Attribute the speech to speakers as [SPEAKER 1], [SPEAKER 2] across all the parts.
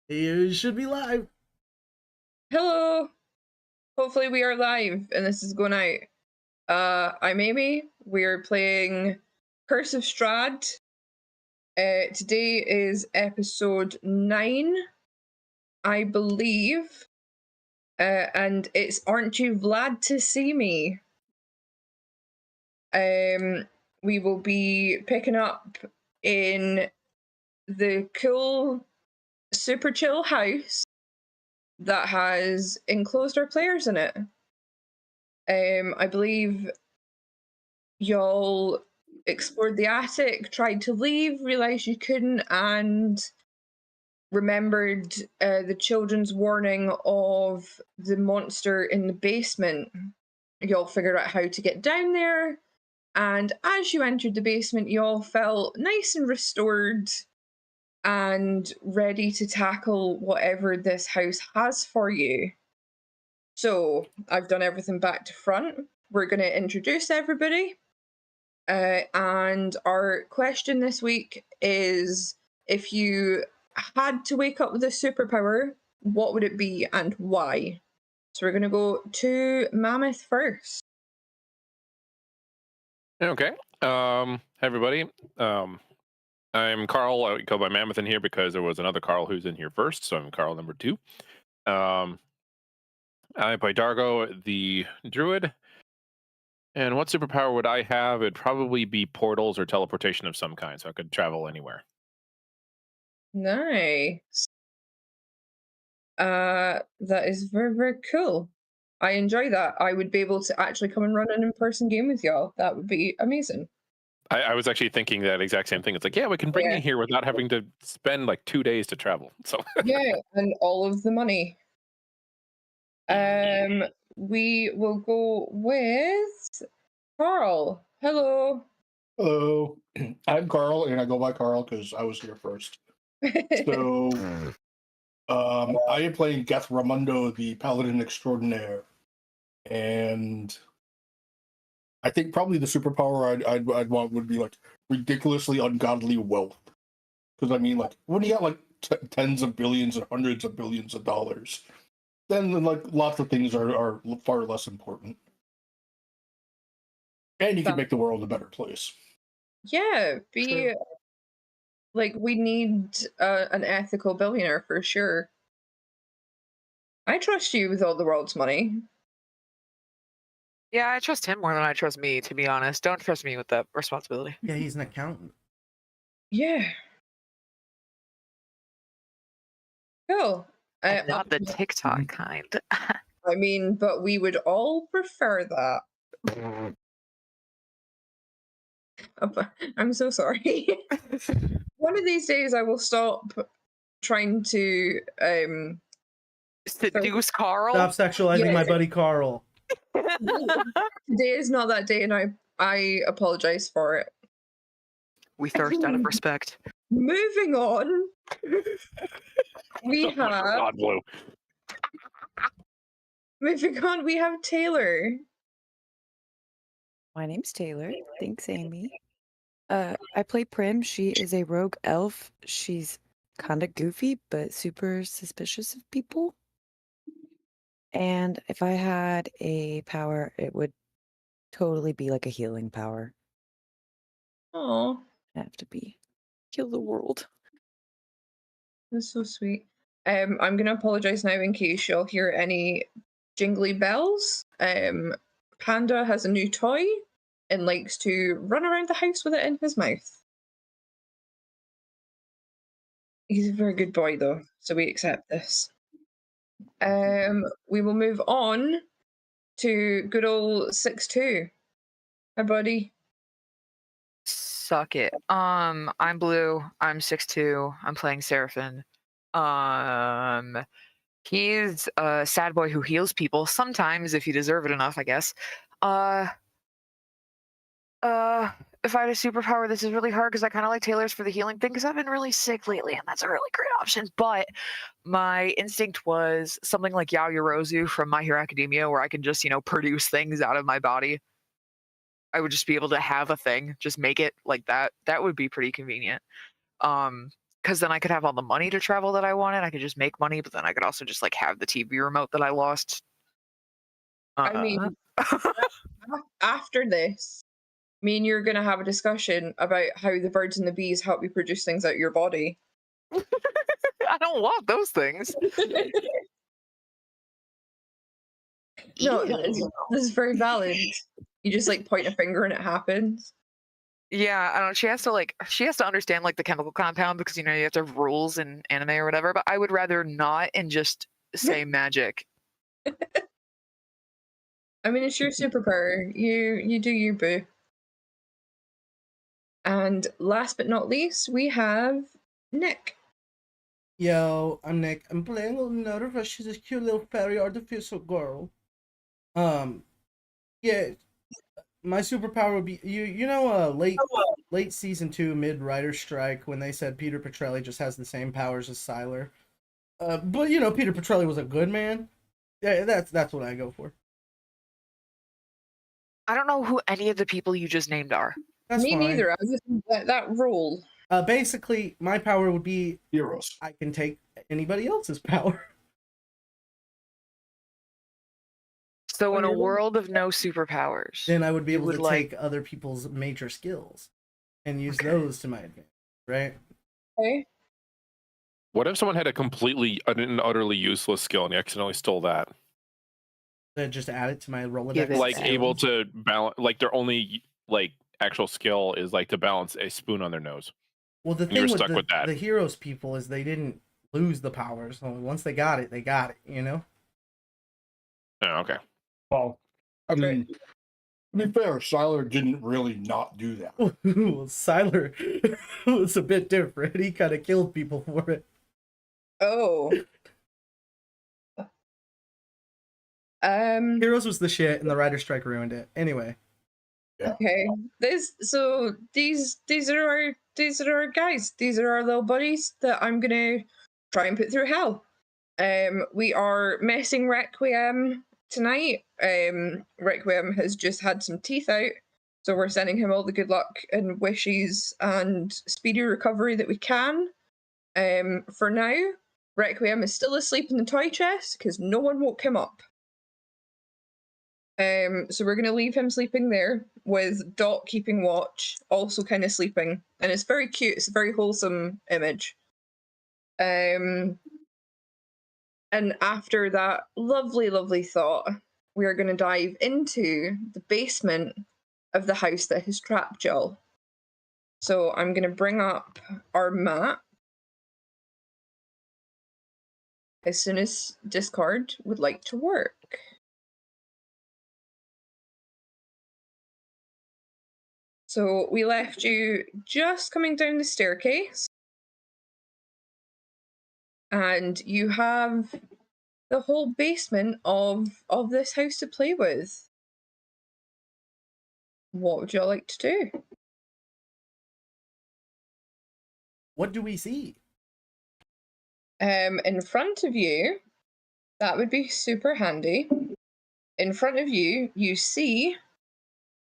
[SPEAKER 1] You should be live.
[SPEAKER 2] Hello. Hopefully we are live and this is going out. I'm Amy. We're playing Curse of Strahd. Today is episode 9, I believe. And it's Aren't You Vlad to See Me? We will be picking up in the cool, super chill house that has enclosed our players in it. I believe y'all explored the attic, tried to leave, realized you couldn't, and remembered the children's warning of the monster in the basement. Y'all figured out how to get down there, and as you entered the basement, y'all felt nice and restored and ready to tackle whatever this house has for you. So I've done everything back to front. We're going to introduce everybody. And our question this week is, if you had to wake up with a superpower, what would it be and why? So we're going to go to Mammoth first.
[SPEAKER 3] Okay. Hey everybody. I'm Carl. I go by Mammoth in here because there was another Carl who's in here first, so I'm Carl number 2. I play Dargo, the druid. And what superpower would I have? It'd probably be portals or teleportation of some kind, so I could travel anywhere.
[SPEAKER 2] Nice. That is very, very cool. I enjoy that. I would be able to actually come and run an in-person game with y'all. That would be amazing.
[SPEAKER 3] I was actually thinking that exact same thing. It's like, yeah, we can bring you here without having to spend like 2 days to travel. So
[SPEAKER 2] yeah, and all of the money. We will go with Carl. Hello.
[SPEAKER 4] Hello, I'm Carl, and I go by Carl because I was here first. So, I am playing Geth Ramundo, the Paladin Extraordinaire, and I think probably the superpower I'd want would be like ridiculously ungodly wealth. Because I mean, like when you got like tens of billions and hundreds of billions of dollars, then like lots of things are far less important, and you can make the world a better place.
[SPEAKER 2] Yeah, like we need an ethical billionaire for sure. I trust you with all the world's money.
[SPEAKER 5] Yeah, I trust him more than I trust me, to be honest. Don't trust me with that responsibility.
[SPEAKER 1] Yeah, he's an accountant.
[SPEAKER 2] Yeah. Cool.
[SPEAKER 5] Not the TikTok kind.
[SPEAKER 2] I mean, but we would all prefer that. I'm so sorry. One of these days I will stop trying to
[SPEAKER 5] seduce Carl.
[SPEAKER 1] Stop sexualizing my buddy Carl.
[SPEAKER 2] Today is not that day, and I apologize for it.
[SPEAKER 5] We thirst out of respect.
[SPEAKER 2] Moving on. We have Moving on, we have Taylor.
[SPEAKER 6] My name's Taylor. Thanks, Amy. I play Prim. She is a rogue elf. She's kind of goofy, but super suspicious of people. And if I had a power, it would totally be like a healing power.
[SPEAKER 2] Oh,
[SPEAKER 6] Have to be heal the world.
[SPEAKER 2] that's so sweet. I'm gonna apologize now in case you'll hear any jingly bells. Panda has a new toy and likes to run around the house with it in his mouth. He's a very good boy though, so we accept this. We will move on to good old 6'2". Hi, buddy.
[SPEAKER 5] Suck it. I'm Blue. I'm 6'2". I'm playing Seraphin. He's a sad boy who heals people sometimes if you deserve it enough, I guess. If I had a superpower, this is really hard because I kind of like Taylor's for the healing thing because I've been really sick lately, and that's a really great option. But my instinct was something like Yaoyorozu from My Hero Academia, where I can just, produce things out of my body. I would just be able to have a thing, just make it like that. That would be pretty convenient. Because because then I could have all the money to travel that I wanted. I could just make money, but then I could also just like have the TV remote that I lost.
[SPEAKER 2] I mean, after this, me and you're gonna have a discussion about how the birds and the bees help you produce things out of your body.
[SPEAKER 5] I don't want those things.
[SPEAKER 2] No,
[SPEAKER 5] Ew.
[SPEAKER 2] this is very valid. You just like point a finger and it happens.
[SPEAKER 5] Yeah, I don't know. She has to understand like the chemical compound because you know you have to have rules in anime or whatever. But I would rather not and just say magic.
[SPEAKER 2] I mean, it's your superpower. You do you, boo. And last but not least, we have Nick.
[SPEAKER 1] Yo, I'm Nick. I'm playing a little Nerva. She's a cute little fairy artificial girl. Yeah, my superpower would be late season 2 mid writer strike when they said Peter Petrelli just has the same powers as Sylar. But you know Peter Petrelli was a good man. Yeah, that's what I go for.
[SPEAKER 5] I don't know who any of the people you just named are.
[SPEAKER 1] That's
[SPEAKER 2] Me
[SPEAKER 1] fine.
[SPEAKER 2] neither. I was just that role.
[SPEAKER 1] Basically, my power would be
[SPEAKER 4] Heroes.
[SPEAKER 1] I can take anybody else's power.
[SPEAKER 5] So in a
[SPEAKER 2] you're-
[SPEAKER 5] world of no superpowers,
[SPEAKER 1] Then I would be
[SPEAKER 5] You
[SPEAKER 1] able
[SPEAKER 5] would
[SPEAKER 1] to
[SPEAKER 5] like-
[SPEAKER 1] take other people's major skills and use
[SPEAKER 5] Okay.
[SPEAKER 1] those to my advantage, right?
[SPEAKER 2] Okay.
[SPEAKER 3] What if someone had a completely and utterly useless skill and you accidentally stole that?
[SPEAKER 1] Then just add it to my Rolodex.
[SPEAKER 5] Give it
[SPEAKER 3] Like
[SPEAKER 5] that.
[SPEAKER 3] able to balance, like their only like actual skill is like to balance a spoon on their nose.
[SPEAKER 1] Well, the
[SPEAKER 3] And you're
[SPEAKER 1] thing with
[SPEAKER 3] stuck with that.
[SPEAKER 1] the heroes people is they didn't lose the powers. So once they got it, you know?
[SPEAKER 3] Oh, okay.
[SPEAKER 4] Well, I
[SPEAKER 2] Okay.
[SPEAKER 4] mean, to be fair, Sylar didn't really not do that.
[SPEAKER 1] Sylar was a bit different. He kind of killed people for it.
[SPEAKER 2] Oh.
[SPEAKER 1] Heroes was the shit, and the writer strike ruined it. Anyway,
[SPEAKER 2] Okay. These are our guys. These are our little buddies that I'm gonna try and put through hell. We are messing Requiem tonight. Requiem has just had some teeth out, so we're sending him all the good luck and wishes and speedy recovery that we can. For now, Requiem is still asleep in the toy chest because no one woke him up. So we're gonna leave him sleeping there with Dot keeping watch, also kind of sleeping, and it's very cute. It's a very wholesome image. And after that lovely, lovely thought, we are gonna dive into the basement of the house that has trapped y'all. So I'm gonna bring up our map as soon as Discord would like to work. So we left you just coming down the staircase, and you have the whole basement of this house to play with. What would y'all like to do?
[SPEAKER 1] what do we see?
[SPEAKER 2] In front of you, that would be super handy. In front of you, you see,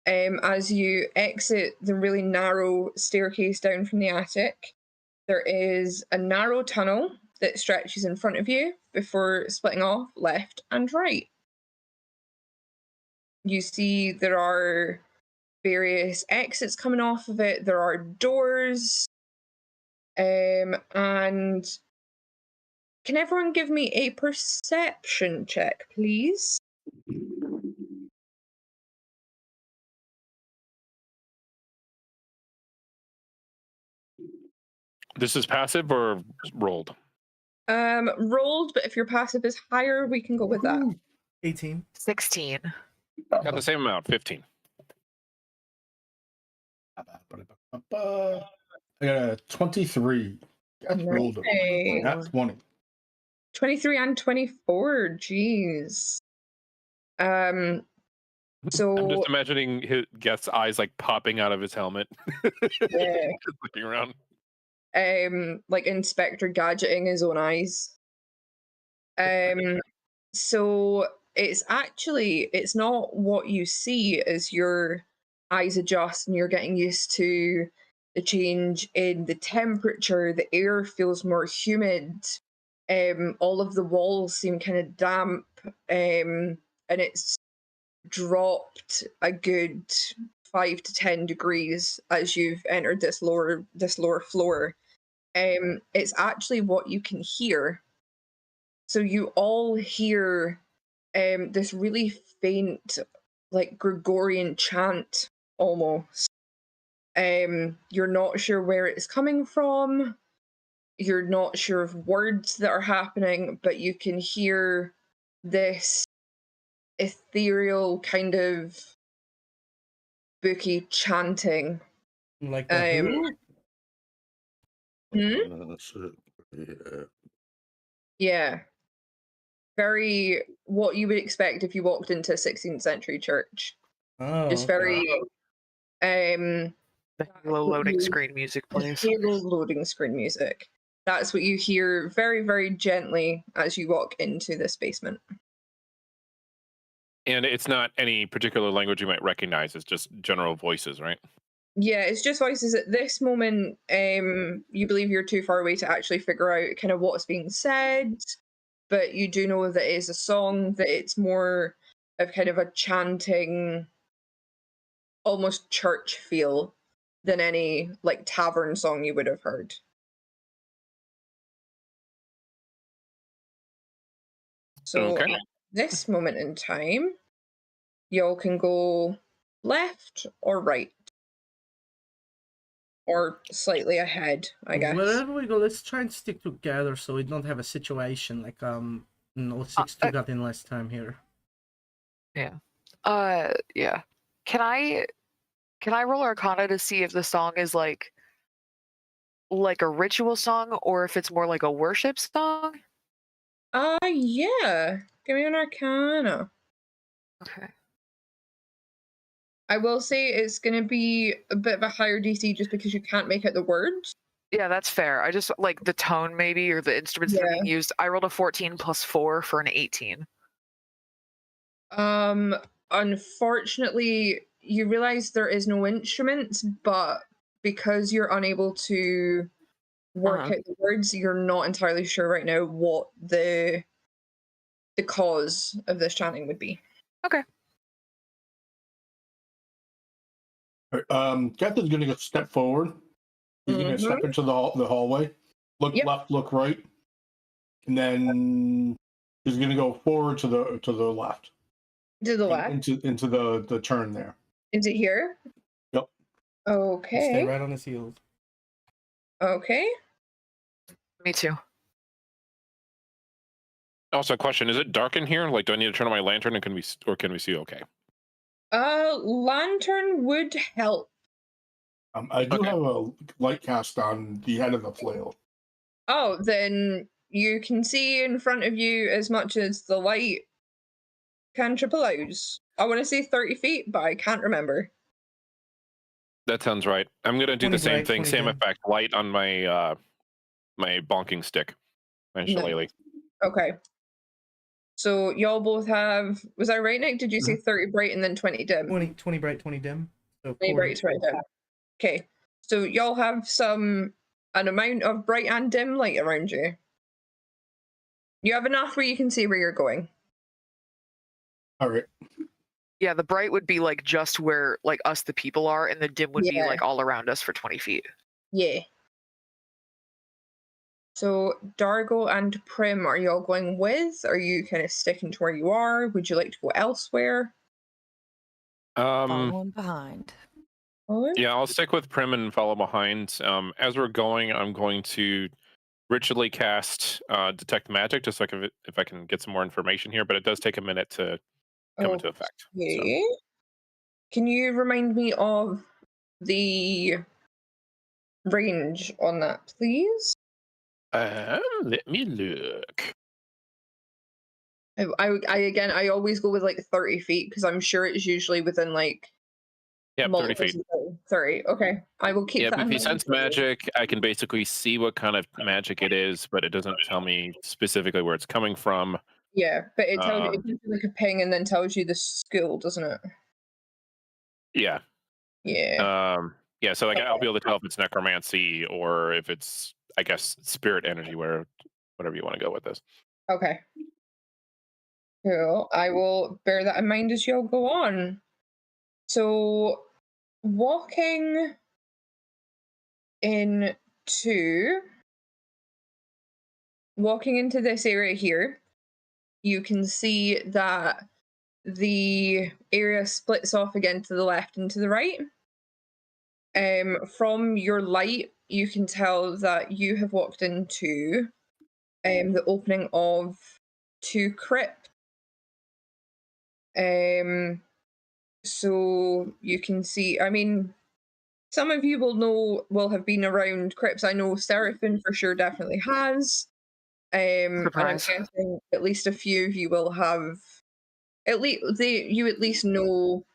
[SPEAKER 2] as you exit the really narrow staircase down from the attic, there is a narrow tunnel that stretches in front of you before splitting off left and right. You see there are various exits coming off of it. There are doors. And can everyone give me a perception check, please?
[SPEAKER 3] This is passive or rolled?
[SPEAKER 2] Rolled, but if your passive is higher, we can go with that.
[SPEAKER 1] 18.
[SPEAKER 5] 16.
[SPEAKER 3] Got the same amount, 15.
[SPEAKER 4] I got a 23. That's rolled up.
[SPEAKER 2] Nice.
[SPEAKER 4] That's 20.
[SPEAKER 2] 23 and 24, jeez. So
[SPEAKER 3] I'm just imagining his Geth's eyes like popping out of his helmet.
[SPEAKER 2] yeah,
[SPEAKER 3] Just looking around.
[SPEAKER 2] like Inspector Gadgeting his own eyes. So it's not what you see as your eyes adjust and you're getting used to the change in the temperature, the air feels more humid, all of the walls seem kind of damp, and it's dropped a good 5 to 10 degrees as you've entered this lower floor. It's actually what you can hear. So you all hear this really faint, like Gregorian chant almost. You're not sure where it's coming from. You're not sure of words that are happening, but you can hear this ethereal kind of booky chanting.
[SPEAKER 1] Like the
[SPEAKER 2] Yeah. Very what you would expect if you walked into a 16th century church.
[SPEAKER 1] Oh,
[SPEAKER 2] Just
[SPEAKER 1] okay.
[SPEAKER 2] very
[SPEAKER 5] The Halo loading screen music plays.
[SPEAKER 2] Halo loading screen music. That's what you hear very, very gently as you walk into this basement.
[SPEAKER 3] And it's not any particular language you might recognize. It's just general voices, right?
[SPEAKER 2] Yeah, it's just voices at this moment. You believe you're too far away to actually figure out kind of what's being said, but you do know that it is a song, that it's more of kind of a chanting, almost church feel than any like tavern song you would have heard. So
[SPEAKER 3] Okay.
[SPEAKER 2] at this moment in time, y'all can go left or right. Or slightly ahead, I guess.
[SPEAKER 1] Wherever we go, let's try and stick together so we don't have a situation like 6-2 got in last time here.
[SPEAKER 5] Yeah. Yeah. Can I roll Arcana to see if the song is like a ritual song or if it's more like a worship song?
[SPEAKER 2] Yeah. Give me an Arcana.
[SPEAKER 5] Okay.
[SPEAKER 2] I will say it's going to be a bit of a higher DC just because you can't make out the words.
[SPEAKER 5] Yeah, that's fair. I just like the tone maybe or the instruments that are being used. I rolled a 14 plus 4 for an 18.
[SPEAKER 2] Unfortunately, you realize there is no instruments, but because you're unable to work out the words, you're not entirely sure right now what the cause of this chanting would be.
[SPEAKER 5] Okay.
[SPEAKER 4] Geth is going to step forward. He's going to step into the hallway, look left, look right, and then he's going to go forward to the left.
[SPEAKER 2] To the left?
[SPEAKER 4] Into the turn there.
[SPEAKER 2] Into here?
[SPEAKER 4] Yep.
[SPEAKER 2] Okay.
[SPEAKER 1] Stay right on his heels.
[SPEAKER 2] Okay.
[SPEAKER 5] Me too.
[SPEAKER 3] Also, a question: is it dark in here? Like, do I need to turn on my lantern, and can we see okay?
[SPEAKER 2] Lantern would help.
[SPEAKER 4] I do have a light cast on the head of the flail.
[SPEAKER 2] Oh, then you can see in front of you as much as the light cantrip allows. I want to say 30 feet, but I can't remember.
[SPEAKER 3] That sounds right. I'm gonna do the same thing, same
[SPEAKER 1] dim.
[SPEAKER 3] effect, light on my my bonking stick, my shillelagh.
[SPEAKER 2] Okay. So y'all both have, was I right, Nick? Did you say 30 bright and then 20 dim?
[SPEAKER 1] 20 bright, 20 dim. So
[SPEAKER 2] 20 bright, 20 dim. Okay. So y'all have an amount of bright and dim light around you. You have enough where you can see where you're going.
[SPEAKER 4] All right.
[SPEAKER 5] Yeah, the bright would be like just where like us the people are, and the dim would be like all around us for 20 feet.
[SPEAKER 2] Yeah. So Dargo and Prim, are you all going with? Are you kind of sticking to where you are? Would you like to go elsewhere?
[SPEAKER 6] Following behind.
[SPEAKER 3] Yeah, I'll stick with Prim and follow behind. As we're going, I'm going to ritually cast detect magic, just like if I can get some more information here, but it does take a minute to come into effect.
[SPEAKER 2] Okay. So. Can you remind me of the range on that, please?
[SPEAKER 3] Let me look.
[SPEAKER 2] I always go with like 30 feet because I'm sure it's usually within like
[SPEAKER 3] 30 feet.
[SPEAKER 2] 30. Okay. I will keep that.
[SPEAKER 3] If he sense magic, I can basically see what kind of magic it is, but it doesn't tell me specifically where it's coming from.
[SPEAKER 2] Yeah, but it tells you, it gives you like a ping and then tells you the school, doesn't it?
[SPEAKER 3] Yeah.
[SPEAKER 2] Yeah.
[SPEAKER 3] Yeah, so like I'll be able to tell if it's necromancy or if it's, I guess, spirit energy, whatever you want to go with this.
[SPEAKER 2] Okay. Cool. I will bear that in mind as y'all go on. So, walking into this area here, you can see that the area splits off again to the left and to the right. From your light, you can tell that you have walked into the opening of 2 crypts. So you can see, I mean, some of you will have been around crypts. I know Seraphim for sure definitely has. And I'm
[SPEAKER 5] Surprise.
[SPEAKER 2] guessing at least a few of you will have, you at least know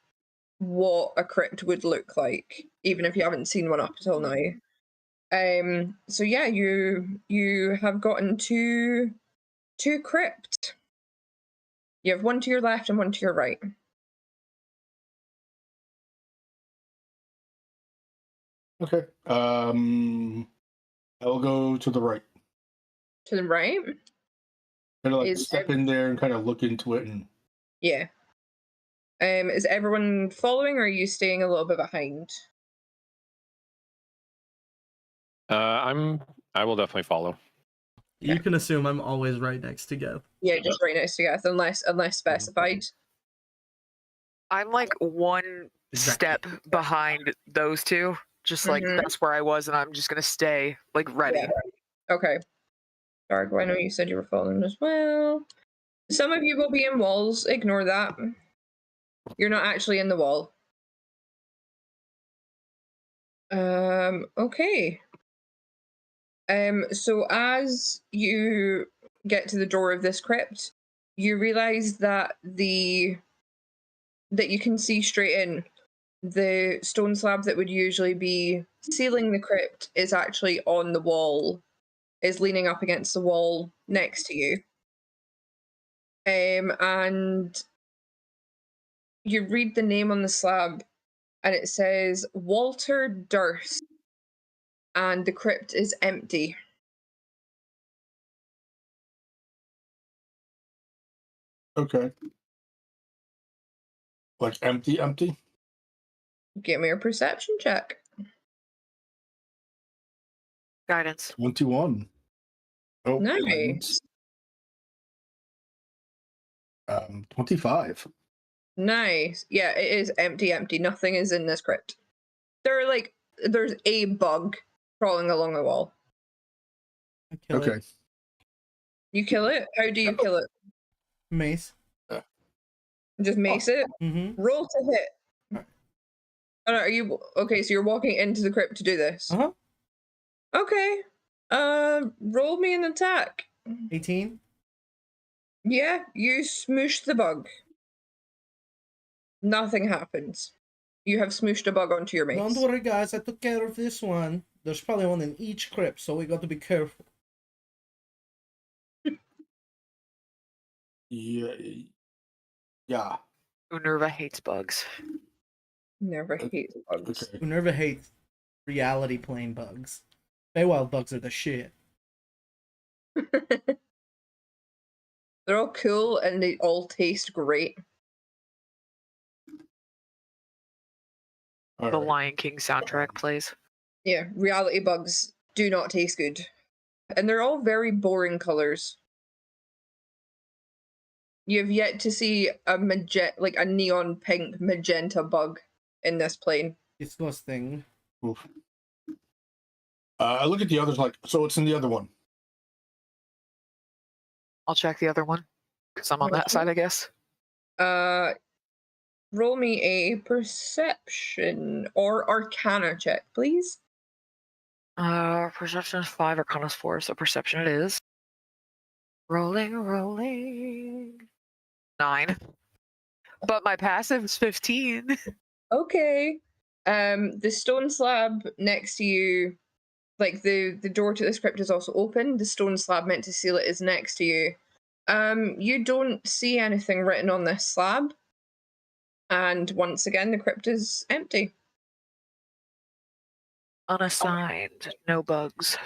[SPEAKER 2] what a crypt would look like, even if you haven't seen one up until now. So yeah, you have gotten two crypts. You have one to your left and one to your right.
[SPEAKER 4] Okay. I'll go to the right.
[SPEAKER 2] To the right?
[SPEAKER 4] Kind of like
[SPEAKER 2] Is
[SPEAKER 4] step in there and kind of look into it and
[SPEAKER 2] Yeah. Is everyone following, or are you staying a little bit behind?
[SPEAKER 3] I will definitely follow.
[SPEAKER 1] You can assume I'm always right next to Geth.
[SPEAKER 2] Yeah, just right next to Geth, unless specified.
[SPEAKER 5] I'm like one
[SPEAKER 1] Exactly.
[SPEAKER 5] step behind those two. Just like
[SPEAKER 2] Mhm.
[SPEAKER 5] that's where I was, and I'm just gonna stay like ready.
[SPEAKER 2] Yeah. Okay. Dargo, I know you said you were following as well. Some of you will be in walls. Ignore that. You're not actually in the wall. Okay. So as you get to the door of this crypt, you realize that you can see straight in. The stone slab that would usually be sealing the crypt is actually on the wall, is leaning up against the wall next to you. And you read the name on the slab, and it says Walter Durst, and the crypt is empty.
[SPEAKER 4] okay. Like empty.
[SPEAKER 2] Give me a perception check.
[SPEAKER 5] Guidance.
[SPEAKER 4] 21. Oh,
[SPEAKER 2] Nice.
[SPEAKER 4] 25.
[SPEAKER 2] Nice. Yeah, it is empty. Nothing is in this crypt. There's a bug crawling along the wall.
[SPEAKER 1] I kill
[SPEAKER 4] Okay.
[SPEAKER 1] it.
[SPEAKER 2] You kill it? How do you kill it?
[SPEAKER 1] Mace.
[SPEAKER 2] Just mace it?
[SPEAKER 1] Mm-hmm.
[SPEAKER 2] Roll to hit.
[SPEAKER 1] Alright.
[SPEAKER 2] Oh, no, are you okay? So you're walking into the crypt to do this.
[SPEAKER 1] Uh-huh.
[SPEAKER 2] Okay. Roll me an attack.
[SPEAKER 1] 18.
[SPEAKER 2] Yeah, you smoosh the bug. Nothing happens. You have smooshed a bug onto your mace.
[SPEAKER 1] Don't worry, guys. I took care of this one. There's probably one in each crypt, so we got to be careful.
[SPEAKER 4] Yeah. Yeah.
[SPEAKER 5] Unerva hates bugs.
[SPEAKER 2] Never hate bugs.
[SPEAKER 4] Okay.
[SPEAKER 1] Minerva hates reality plane bugs. Feywild bugs are the shit.
[SPEAKER 2] They're all cool and they all taste great.
[SPEAKER 4] All
[SPEAKER 5] The
[SPEAKER 4] right.
[SPEAKER 5] Lion King soundtrack plays.
[SPEAKER 2] Yeah, reality bugs do not taste good. And they're all very boring colors. You have yet to see a neon pink magenta bug in this plane.
[SPEAKER 1] Disgusting.
[SPEAKER 4] Oof. I look at the others like, so it's in the other one.
[SPEAKER 5] I'll check the other one because I'm on that side, I guess.
[SPEAKER 2] Roll me a perception or arcana check, please.
[SPEAKER 5] Perception is 5, Arcana is 4, so perception it is. Rolling. 9. But my passive is 15.
[SPEAKER 2] Okay. The stone slab next to you, like the door to this crypt is also open. The stone slab meant to seal it is next to you. You don't see anything written on this slab. And once again, the crypt is empty.
[SPEAKER 5] Unassigned. No bugs.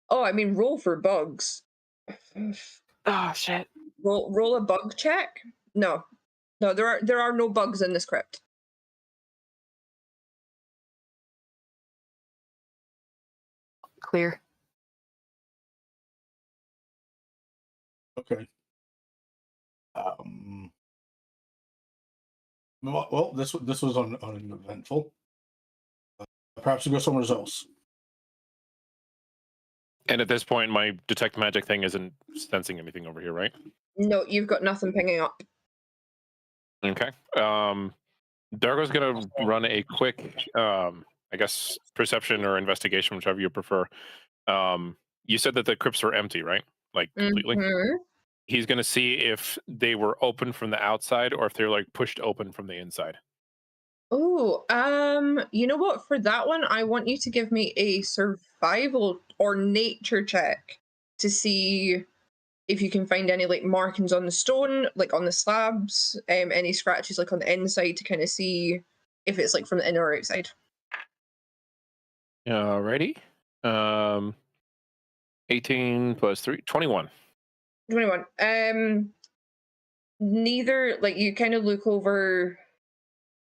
[SPEAKER 2] Oh, I mean, roll for bugs.
[SPEAKER 5] Oh shit.
[SPEAKER 2] Roll a bug check. No, there are no bugs in this crypt.
[SPEAKER 5] Clear.
[SPEAKER 4] Okay. Well, this was uneventful. Perhaps we go somewhere else.
[SPEAKER 3] And at this point, my detect magic thing isn't sensing anything over here, right?
[SPEAKER 2] No, you've got nothing pinging up.
[SPEAKER 3] Okay. Dargo's gonna run a quick, I guess, perception or investigation, whichever you prefer. You said that the crypts were empty, right? Like completely.
[SPEAKER 2] Mhm.
[SPEAKER 3] He's gonna see if they were open from the outside or if they're like pushed open from the inside.
[SPEAKER 2] Oh, you know what? For that one, I want you to give me a survival or nature check to see if you can find any like markings on the stone, like on the slabs, any scratches like on the inside to kind of see if it's like from the inner or outside.
[SPEAKER 3] Alrighty. 18 plus 3, 21.
[SPEAKER 2] 21. Neither, like, you kind of look over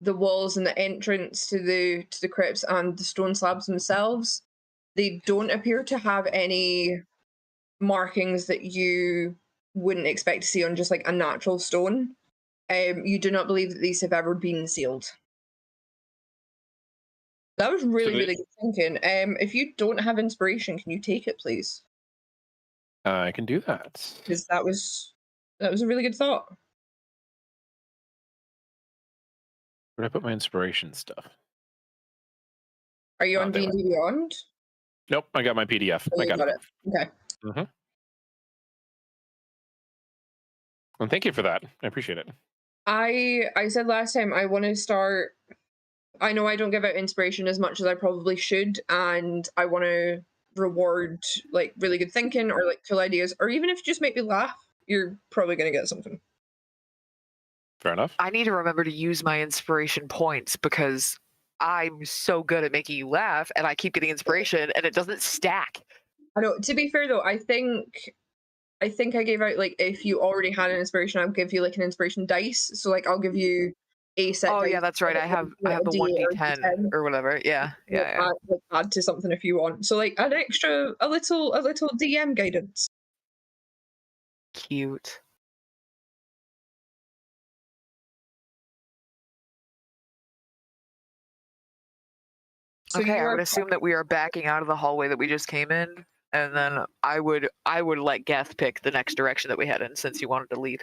[SPEAKER 2] the walls and the entrance to the crypts and the stone slabs themselves. They don't appear to have any markings that you wouldn't expect to see on just like a natural stone. You do not believe that these have ever been sealed. That was really, really good thinking. If you don't have inspiration, can you take it, please?
[SPEAKER 3] I can do that.
[SPEAKER 2] Because that was a really good thought.
[SPEAKER 3] Where did I put my inspiration stuff?
[SPEAKER 2] Are you
[SPEAKER 3] Oh,
[SPEAKER 2] on
[SPEAKER 3] there.
[SPEAKER 2] D&D Beyond?
[SPEAKER 3] Nope, I got my PDF.
[SPEAKER 2] Oh,
[SPEAKER 3] I
[SPEAKER 2] you
[SPEAKER 3] got it.
[SPEAKER 2] Okay.
[SPEAKER 3] Mm-hmm. And thank you for that. I appreciate it.
[SPEAKER 2] I said last time I want to start. I know I don't give out inspiration as much as I probably should, and I want to reward like really good thinking or like cool ideas, or even if you just make me laugh, you're probably gonna get something.
[SPEAKER 3] Fair enough.
[SPEAKER 5] I need to remember to use my inspiration points because I'm so good at making you laugh and I keep getting inspiration and it doesn't stack.
[SPEAKER 2] I know. To be fair though, I think I gave out like if you already had an inspiration, I'll give you like an inspiration dice. So like I'll give you a set.
[SPEAKER 5] Oh
[SPEAKER 2] dice
[SPEAKER 5] yeah, that's right. I have the
[SPEAKER 2] D8 or
[SPEAKER 5] 1d10
[SPEAKER 2] D10.
[SPEAKER 5] or whatever. Yeah.
[SPEAKER 2] Add to something if you want. So like an extra, a little DM guidance.
[SPEAKER 5] Cute.
[SPEAKER 2] So
[SPEAKER 5] okay,
[SPEAKER 2] you
[SPEAKER 5] I
[SPEAKER 2] are
[SPEAKER 5] would assume that we are backing out of the hallway that we just came in, and then I would let Geth pick the next direction that we head in since you wanted to lead.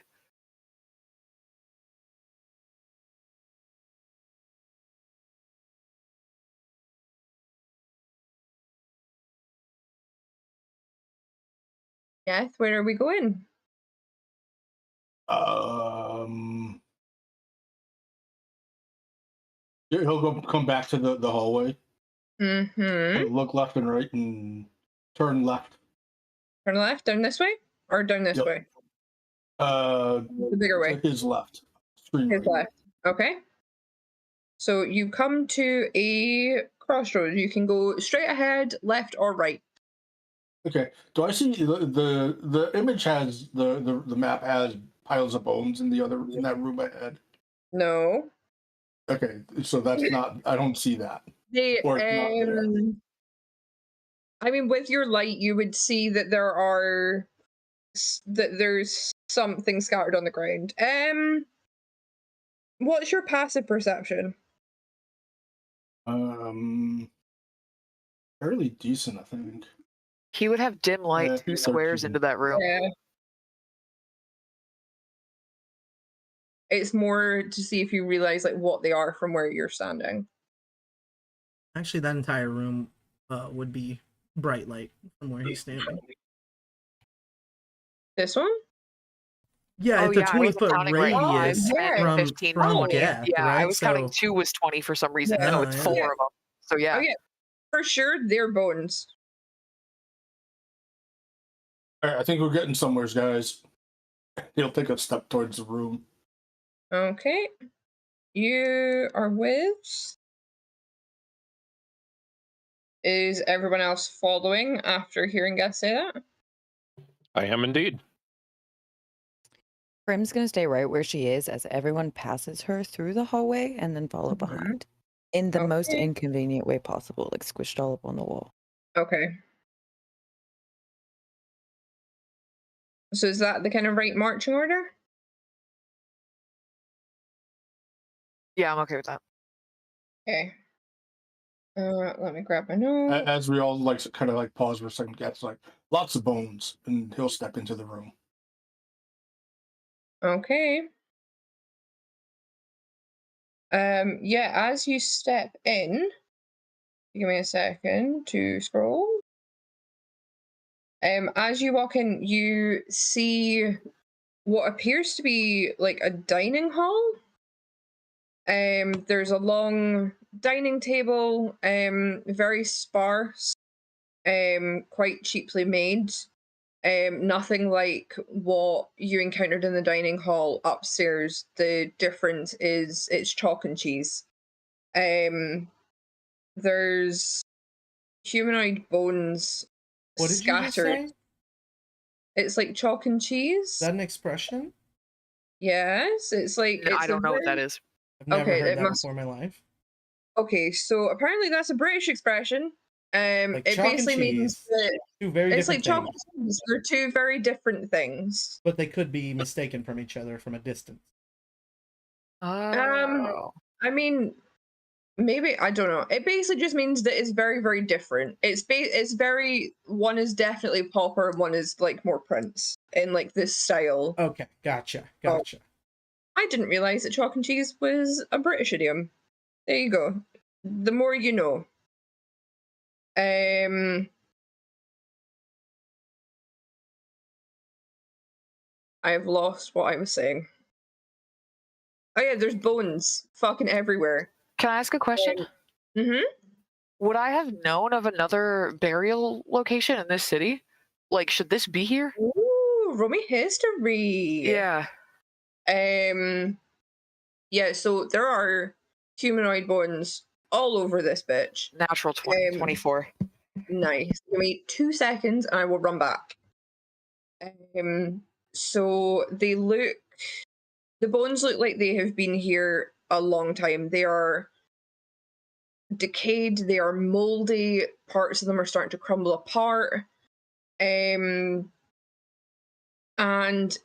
[SPEAKER 2] Yes, where are we going?
[SPEAKER 4] He'll come back to the hallway.
[SPEAKER 2] Mm-hmm.
[SPEAKER 4] Look left and right and turn left.
[SPEAKER 2] Turn left, down this way? Or down this way?
[SPEAKER 4] The
[SPEAKER 2] bigger way.
[SPEAKER 4] His left. His
[SPEAKER 2] right. Left. Okay. So you come to a crossroads. You can go straight ahead, left, or right.
[SPEAKER 4] Okay. Do I see the image has the map has piles of bones in that room ahead?
[SPEAKER 2] No.
[SPEAKER 4] Okay, so that's not. I don't see that.
[SPEAKER 2] They
[SPEAKER 4] Or it's not there.
[SPEAKER 2] I mean, with your light, you would see that there's something scattered on the ground. What's your passive perception?
[SPEAKER 4] Fairly decent, I think.
[SPEAKER 5] He would have dim light 2 squares
[SPEAKER 4] 13.
[SPEAKER 5] into that room.
[SPEAKER 2] Yeah. It's more to see if you realize like what they are from where you're standing.
[SPEAKER 1] Actually, that entire room would be bright light from where he's standing.
[SPEAKER 2] This one?
[SPEAKER 1] Yeah,
[SPEAKER 5] Oh
[SPEAKER 1] it's a
[SPEAKER 5] yeah, I was
[SPEAKER 1] 20-foot
[SPEAKER 5] counting right.
[SPEAKER 1] radius
[SPEAKER 5] 5, 10,
[SPEAKER 1] from
[SPEAKER 5] 15,
[SPEAKER 1] from
[SPEAKER 5] 20.
[SPEAKER 1] Geth,
[SPEAKER 5] Yeah,
[SPEAKER 1] right?
[SPEAKER 5] I was counting 2 was 20 for some reason.
[SPEAKER 2] Yeah.
[SPEAKER 5] No, it's 4
[SPEAKER 2] Yeah.
[SPEAKER 5] of them. So yeah.
[SPEAKER 2] Oh yeah, for sure they're bones.
[SPEAKER 4] All right, I think we're getting somewhere, guys. He'll take a step towards the room.
[SPEAKER 2] Okay. you are with. Is everyone else following after hearing Gus say that?
[SPEAKER 3] I am indeed.
[SPEAKER 6] Prim's gonna stay right where she is as everyone passes her through the hallway and then follow
[SPEAKER 2] Mhm.
[SPEAKER 6] behind. In the most
[SPEAKER 2] Okay.
[SPEAKER 6] inconvenient way possible, like squished all up on the wall.
[SPEAKER 2] Okay. So is that the kind of right marching order?
[SPEAKER 5] Yeah, I'm okay with that.
[SPEAKER 2] Okay. Let me grab my note.
[SPEAKER 4] As we all like kind of like pause for a second, gets like lots of bones, and he'll step into the room.
[SPEAKER 2] Okay. Yeah, as you step in, give me a second to scroll. As you walk in, you see what appears to be like a dining hall. There's a long dining table, very sparse, quite cheaply made. Nothing like what you encountered in the dining hall upstairs. The difference is it's chalk and cheese. There's humanoid bones
[SPEAKER 1] What did you just
[SPEAKER 2] scattered.
[SPEAKER 1] say?
[SPEAKER 2] It's like chalk and
[SPEAKER 1] Is
[SPEAKER 2] cheese.
[SPEAKER 1] that an expression?
[SPEAKER 2] Yes, it's like
[SPEAKER 5] No,
[SPEAKER 2] it's
[SPEAKER 5] I don't know what that is.
[SPEAKER 1] I've never
[SPEAKER 2] Okay,
[SPEAKER 1] heard
[SPEAKER 2] it
[SPEAKER 1] that
[SPEAKER 2] must-
[SPEAKER 1] before in my life.
[SPEAKER 2] Okay, so apparently that's a British expression.
[SPEAKER 1] Like
[SPEAKER 2] It
[SPEAKER 1] chalk and
[SPEAKER 2] basically means
[SPEAKER 1] cheese.
[SPEAKER 2] that
[SPEAKER 1] Two very
[SPEAKER 2] it's like
[SPEAKER 1] different
[SPEAKER 2] chalk
[SPEAKER 1] things,
[SPEAKER 2] and cheese. They're two very different things.
[SPEAKER 1] but they could be mistaken from each other from a distance.
[SPEAKER 5] Oh.
[SPEAKER 2] I mean, maybe I don't know. It basically just means that it's very, very different. It's very one is definitely Popper, one is like more Prince in like this style.
[SPEAKER 1] Okay, gotcha.
[SPEAKER 2] Oh. I didn't realize that chalk and cheese was a British idiom. There you go. The more you know. I've lost what I was saying. Oh yeah, there's bones fucking everywhere.
[SPEAKER 5] Can I ask a question?
[SPEAKER 2] Mm-hmm.
[SPEAKER 5] Would I have known of another burial location in this city? Like, should this be here?
[SPEAKER 2] Ooh, roll me history.
[SPEAKER 5] Yeah.
[SPEAKER 2] Yeah, so there are humanoid bones all over this bitch.
[SPEAKER 5] Natural 20, 24.
[SPEAKER 2] Nice. Give me 2 seconds and I will run back. So the bones look like they have been here a long time. They are decayed, they are moldy, parts of them are starting to crumble apart. And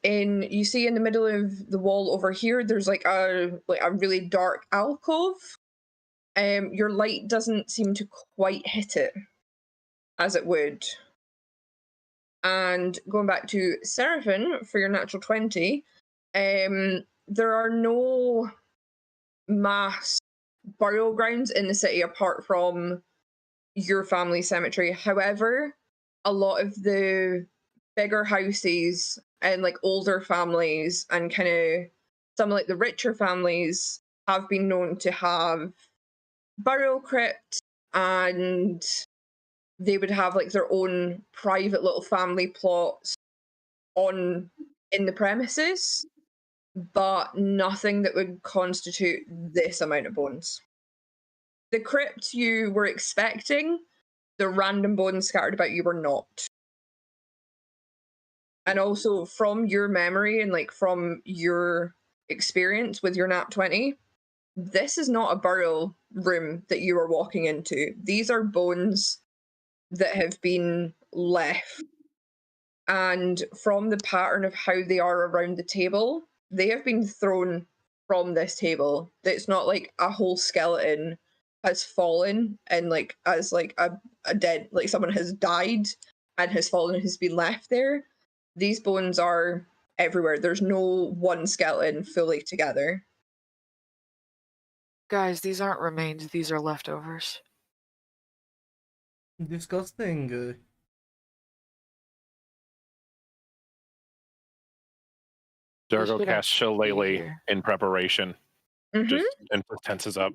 [SPEAKER 2] you see in the middle of the wall over here, there's like a really dark alcove. Your light doesn't seem to quite hit it as it would. And going back to Seraphim for your natural 20, there are no mass burial grounds in the city apart from your family cemetery. However, a lot of the bigger houses and like older families and kind of some like the richer families have been known to have burial crypts, and they would have like their own private little family plots in the premises, but nothing that would constitute this amount of bones. The crypt you were expecting, the random bones scattered about you were not. And also from your memory and like from your experience with your nat 20, this is not a burial room that you are walking into. These are bones that have been left. And from the pattern of how they are around the table, they have been thrown from this table. It's not like a whole skeleton has fallen and like as like a dead, like someone has died and has fallen and has been left there. These bones are everywhere. There's no one skeleton fully together.
[SPEAKER 5] Guys, these aren't remains, these are leftovers.
[SPEAKER 1] Disgusting.
[SPEAKER 3] Dargo
[SPEAKER 5] should
[SPEAKER 3] casts
[SPEAKER 5] actually be
[SPEAKER 3] Shillelagh
[SPEAKER 5] here.
[SPEAKER 3] in preparation.
[SPEAKER 2] Mhm.
[SPEAKER 3] Just and tenses up.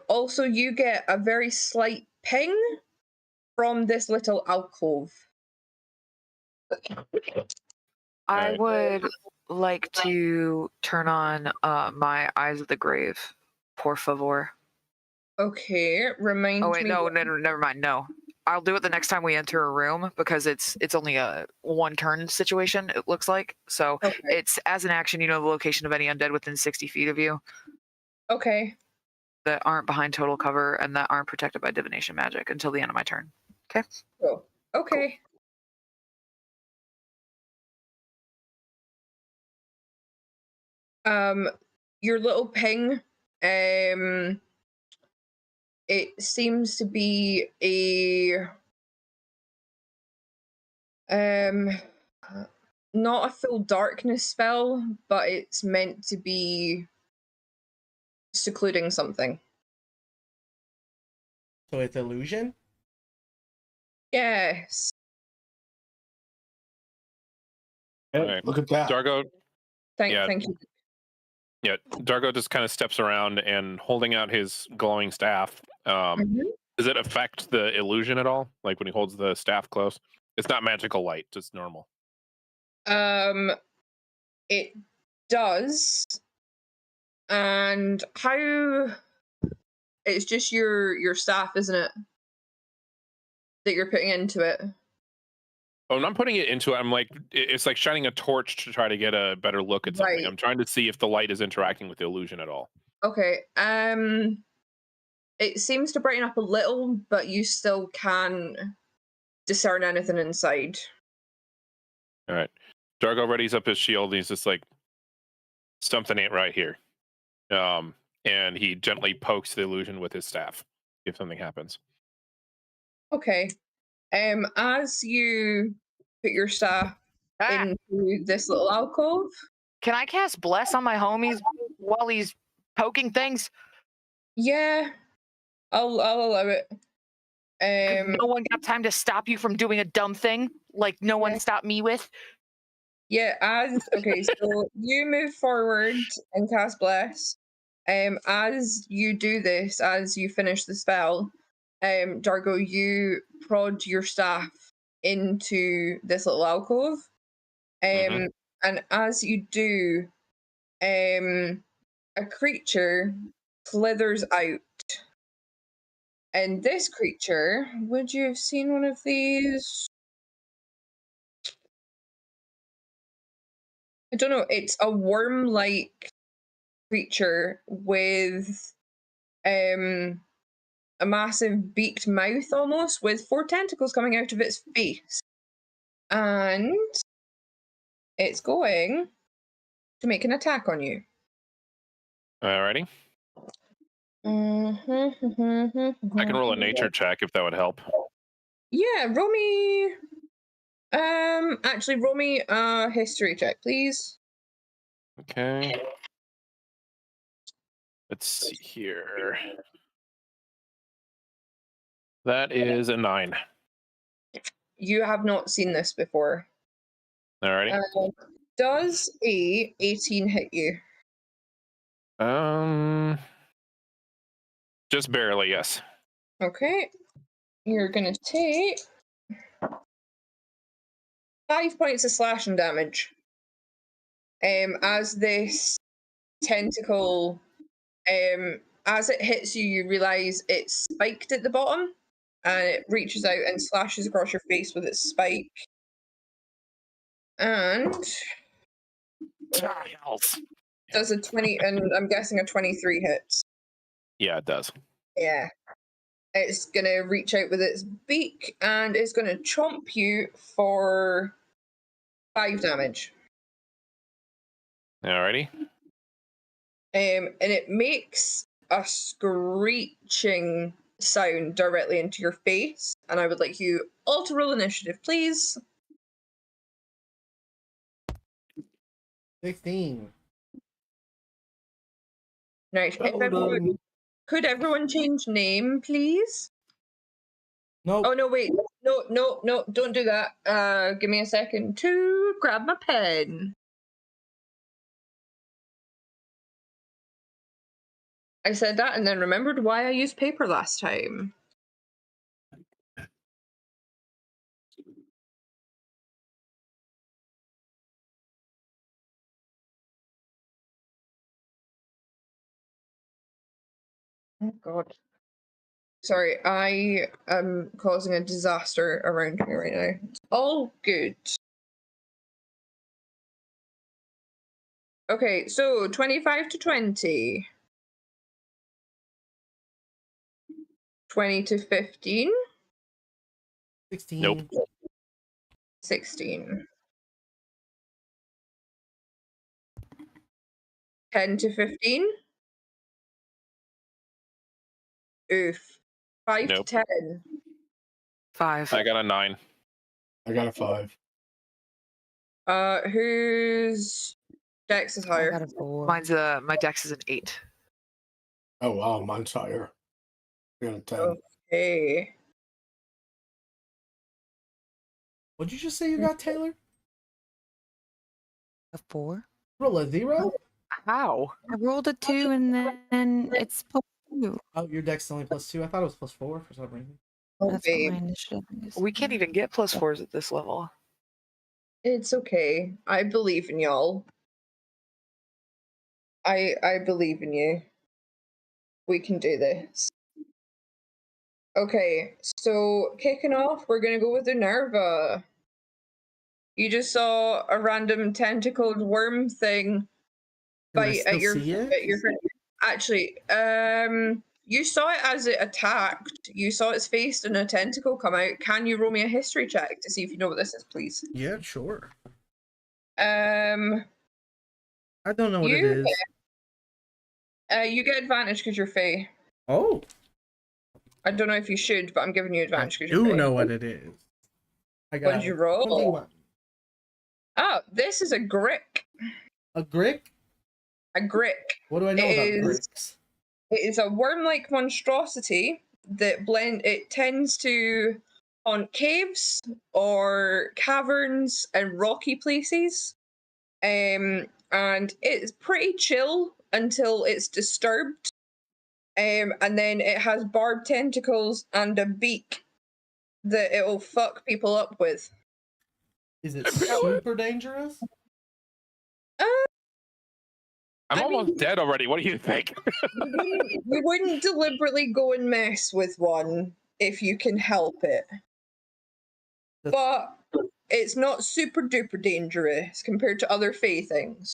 [SPEAKER 2] Also, you get a very slight ping from this little alcove.
[SPEAKER 5] I
[SPEAKER 3] Right.
[SPEAKER 5] would like to turn on my Eyes of the Grave. Por favor.
[SPEAKER 2] Okay, remind
[SPEAKER 5] Oh wait,
[SPEAKER 2] me.
[SPEAKER 5] no, never mind. No, I'll do it the next time we enter a room because it's only a one turn situation. It looks like so.
[SPEAKER 2] Okay.
[SPEAKER 5] It's as an action, you know the location of any undead within 60 feet of you
[SPEAKER 2] Okay.
[SPEAKER 5] that aren't behind total cover and that aren't protected by divination magic until the end of my turn. Okay.
[SPEAKER 2] Cool. Okay. Your little ping, it seems to be a not a full darkness spell, but it's meant to be secluding something.
[SPEAKER 1] So it's illusion?
[SPEAKER 2] Yes.
[SPEAKER 4] Hey,
[SPEAKER 3] Right.
[SPEAKER 4] look at that.
[SPEAKER 3] Dargo,
[SPEAKER 2] Thank
[SPEAKER 3] Yeah.
[SPEAKER 2] you.
[SPEAKER 3] yeah, Dargo just kind of steps around and holding out his glowing staff.
[SPEAKER 2] Mhm.
[SPEAKER 3] Does it affect the illusion at all? Like when he holds the staff close? It's not magical light, just normal.
[SPEAKER 2] It does. And how it's just your staff, isn't it? That you're putting into it.
[SPEAKER 3] Oh, I'm not putting it into it. I'm like, it's like shining a torch to try to get a better look at something.
[SPEAKER 2] Right.
[SPEAKER 3] I'm trying to see if the light is interacting with the illusion at all.
[SPEAKER 2] Okay. It seems to brighten up a little, but you still can discern anything inside.
[SPEAKER 3] All right. Dargo readies up his shield. And he's just like, something ain't right here. And he gently pokes the illusion with his staff if something happens.
[SPEAKER 2] Okay. As you put your staff into this little alcove.
[SPEAKER 5] Can I cast Bless on my homies while he's poking things?
[SPEAKER 2] Yeah, I'll allow it.
[SPEAKER 5] 'Cause no one got time to stop you from doing a dumb thing like no one stopped me with.
[SPEAKER 2] Yeah, okay, so you move forward and cast Bless. As you do this, as you finish the spell, Dargo, you prod your staff into this little alcove. And as you do, a creature slithers out. And this creature, would you have seen one of these? I don't know. It's a worm-like creature with a massive beaked mouth almost with 4 tentacles coming out of its face. And it's going to make an attack on you.
[SPEAKER 3] Alrighty. I can roll a nature check if that would help.
[SPEAKER 2] Yeah, roll me. Actually, roll me a history check, please.
[SPEAKER 3] Okay. Let's see here. That is a 9.
[SPEAKER 2] You have not seen this before.
[SPEAKER 3] Alrighty.
[SPEAKER 2] Does a 18 hit you?
[SPEAKER 3] Just barely, yes.
[SPEAKER 2] Okay. You're gonna take 5 points of slashing damage. As this tentacle, as it hits you, you realize it's spiked at the bottom, and it reaches out and slashes across your face with its spike. And does a 20, and I'm guessing a 23 hits.
[SPEAKER 3] Yeah, it does.
[SPEAKER 2] Yeah. It's gonna reach out with its beak and it's gonna chomp you for 5 damage.
[SPEAKER 3] Alrighty.
[SPEAKER 2] And it makes a screeching sound directly into your face. And I would like you all to roll initiative, please.
[SPEAKER 1] 16.
[SPEAKER 2] Right.
[SPEAKER 4] Well
[SPEAKER 2] Could everyone change name, please?
[SPEAKER 1] Nope.
[SPEAKER 2] Oh no, wait. No, don't do that. Give me a second to grab my pen. I said that and then remembered why I used paper last time. Oh god. Sorry, I am causing a disaster around me right now. It's all good. Okay, so 25 to 20. 20 to 15.
[SPEAKER 1] 16.
[SPEAKER 3] Nope.
[SPEAKER 2] 16. 10 to 15. Oof. 5
[SPEAKER 3] Nope.
[SPEAKER 2] to 10.
[SPEAKER 5] 5.
[SPEAKER 3] I got a 9.
[SPEAKER 4] I got a 5.
[SPEAKER 2] Whose dex is
[SPEAKER 6] I
[SPEAKER 2] higher?
[SPEAKER 6] got a 4.
[SPEAKER 5] Mine's my dex is an 8.
[SPEAKER 4] Oh wow, mine's higher. I got a 10.
[SPEAKER 2] Okay.
[SPEAKER 1] What'd you just say you got, Taylor?
[SPEAKER 6] A 4.
[SPEAKER 1] Roll a 0?
[SPEAKER 5] How?
[SPEAKER 6] I rolled a 2 and then it's plus 2.
[SPEAKER 1] Oh, your deck's only +2. I thought it was +4 for some reason.
[SPEAKER 2] Oh,
[SPEAKER 6] That's what
[SPEAKER 2] babe.
[SPEAKER 6] my initiative is.
[SPEAKER 5] We can't even get +4s at this level.
[SPEAKER 2] It's okay. I believe in y'all. I believe in you. We can do this. Okay, so kicking off, we're gonna go with the Nerva. You just saw a random tentacled worm thing
[SPEAKER 1] Can I
[SPEAKER 2] bite
[SPEAKER 1] still
[SPEAKER 2] at your
[SPEAKER 1] see it?
[SPEAKER 2] friend. Actually, you saw it as it attacked. You saw its face and a tentacle come out. Can you roll me a history check to see if you know what this is, please?
[SPEAKER 1] Yeah, sure.
[SPEAKER 2] Um,
[SPEAKER 1] I don't know what it
[SPEAKER 2] you
[SPEAKER 1] is.
[SPEAKER 2] you get advantage because you're Fae.
[SPEAKER 1] Oh,
[SPEAKER 2] I don't know if you should, but I'm giving you
[SPEAKER 1] I
[SPEAKER 2] advantage because you're
[SPEAKER 1] do
[SPEAKER 2] Fae.
[SPEAKER 1] know what it is. I
[SPEAKER 2] What
[SPEAKER 1] got
[SPEAKER 2] did you roll?
[SPEAKER 1] 21.
[SPEAKER 2] Oh, this is a Grick.
[SPEAKER 1] A Grick?
[SPEAKER 2] A Grick.
[SPEAKER 1] What do I know about
[SPEAKER 2] It is-
[SPEAKER 1] Gricks?
[SPEAKER 2] It is a worm-like monstrosity that it tends to haunt caves or caverns and rocky places. And it's pretty chill until it's disturbed. And then it has barbed tentacles and a beak that it'll fuck people up with.
[SPEAKER 1] Is it super dangerous?
[SPEAKER 3] I'm
[SPEAKER 2] I
[SPEAKER 3] almost
[SPEAKER 2] mean-
[SPEAKER 3] dead already. What do you think?
[SPEAKER 2] You wouldn't deliberately go and mess with one if you can help it. But it's not super duper dangerous compared to other Fae things.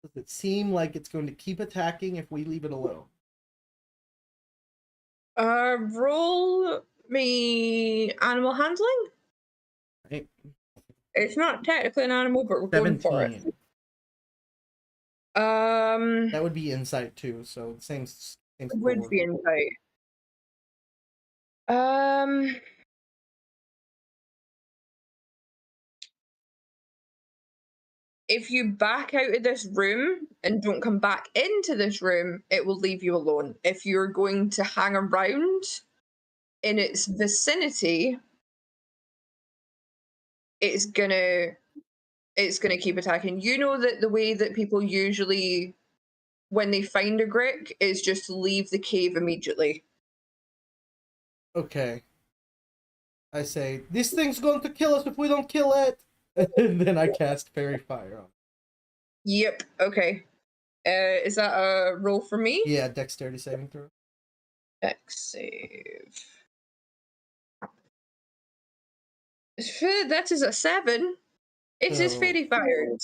[SPEAKER 1] Does it seem like it's going to keep attacking if we leave it alone?
[SPEAKER 2] Roll me animal handling.
[SPEAKER 1] Right?
[SPEAKER 2] It's not technically an animal, but we're going for it.
[SPEAKER 1] 17. That would be insight too, so same
[SPEAKER 2] Would
[SPEAKER 1] score.
[SPEAKER 2] be insight. If you back out of this room and don't come back into this room, it will leave you alone. If you're going to hang around in its vicinity, it's gonna keep attacking. You know that the way that people usually, when they find a Grick, is just to leave the cave immediately.
[SPEAKER 1] Okay. I say, this thing's going to kill us if we don't kill it! And then I cast Fairy Fire on it.
[SPEAKER 2] Yep, okay. Is that a roll for me?
[SPEAKER 1] Yeah, dexterity saving throw.
[SPEAKER 2] Dex save. That is a 7. It is
[SPEAKER 1] So-
[SPEAKER 2] fairy fired.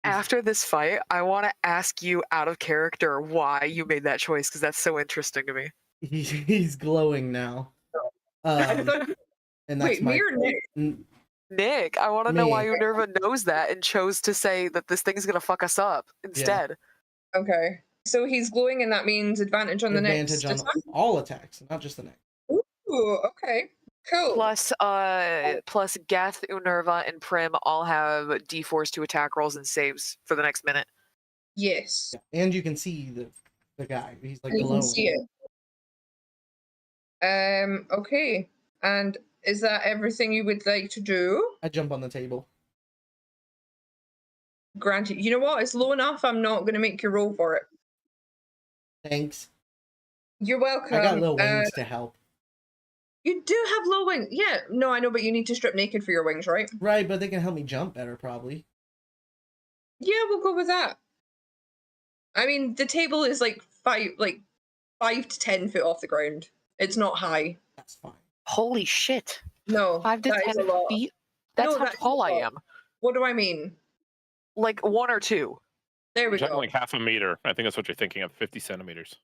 [SPEAKER 5] After this fight, I want to ask you out of character why you made that choice, because that's so interesting to me.
[SPEAKER 1] He's glowing now. And that's
[SPEAKER 2] Wait,
[SPEAKER 1] my...
[SPEAKER 2] me or Nick?
[SPEAKER 5] Nick, I want to know why
[SPEAKER 1] Me.
[SPEAKER 5] Unerva knows that and chose to say that this thing's going to fuck us up instead.
[SPEAKER 2] Okay. So he's glowing, and that means advantage on the next
[SPEAKER 1] Advantage on
[SPEAKER 2] attack?
[SPEAKER 1] all attacks, not just the next.
[SPEAKER 2] Ooh, okay. Cool.
[SPEAKER 5] Plus Geth, Unerva, and Prim all have D4s to attack rolls and saves for the next minute.
[SPEAKER 2] Yes.
[SPEAKER 1] And you can see the guy. He's like
[SPEAKER 2] You
[SPEAKER 1] glowing.
[SPEAKER 2] can see it. Okay. And is that everything you would like to do?
[SPEAKER 1] I jump on the table.
[SPEAKER 2] Granted, you know what? It's low enough. I'm not going to make you roll for it.
[SPEAKER 1] Thanks.
[SPEAKER 2] You're welcome.
[SPEAKER 1] I got little wings to help.
[SPEAKER 2] You do have low wings. Yeah, no, I know, but you need to strip naked for your wings, right?
[SPEAKER 1] Right, but they can help me jump better, probably.
[SPEAKER 2] Yeah, we'll go with that. I mean, the table is like 5 to 10 foot off the ground. It's not high.
[SPEAKER 1] That's fine.
[SPEAKER 5] Holy shit.
[SPEAKER 2] No,
[SPEAKER 5] 5 to
[SPEAKER 2] that is
[SPEAKER 5] 10
[SPEAKER 2] a lot.
[SPEAKER 5] feet? That's
[SPEAKER 2] No,
[SPEAKER 5] how
[SPEAKER 2] that's
[SPEAKER 5] tall
[SPEAKER 2] a
[SPEAKER 5] I
[SPEAKER 2] lot.
[SPEAKER 5] am.
[SPEAKER 2] What do I mean?
[SPEAKER 5] Like 1 or 2.
[SPEAKER 2] There we
[SPEAKER 3] You're talking
[SPEAKER 2] go.
[SPEAKER 3] like half a meter. I think that's what you're thinking of, 50 centimeters.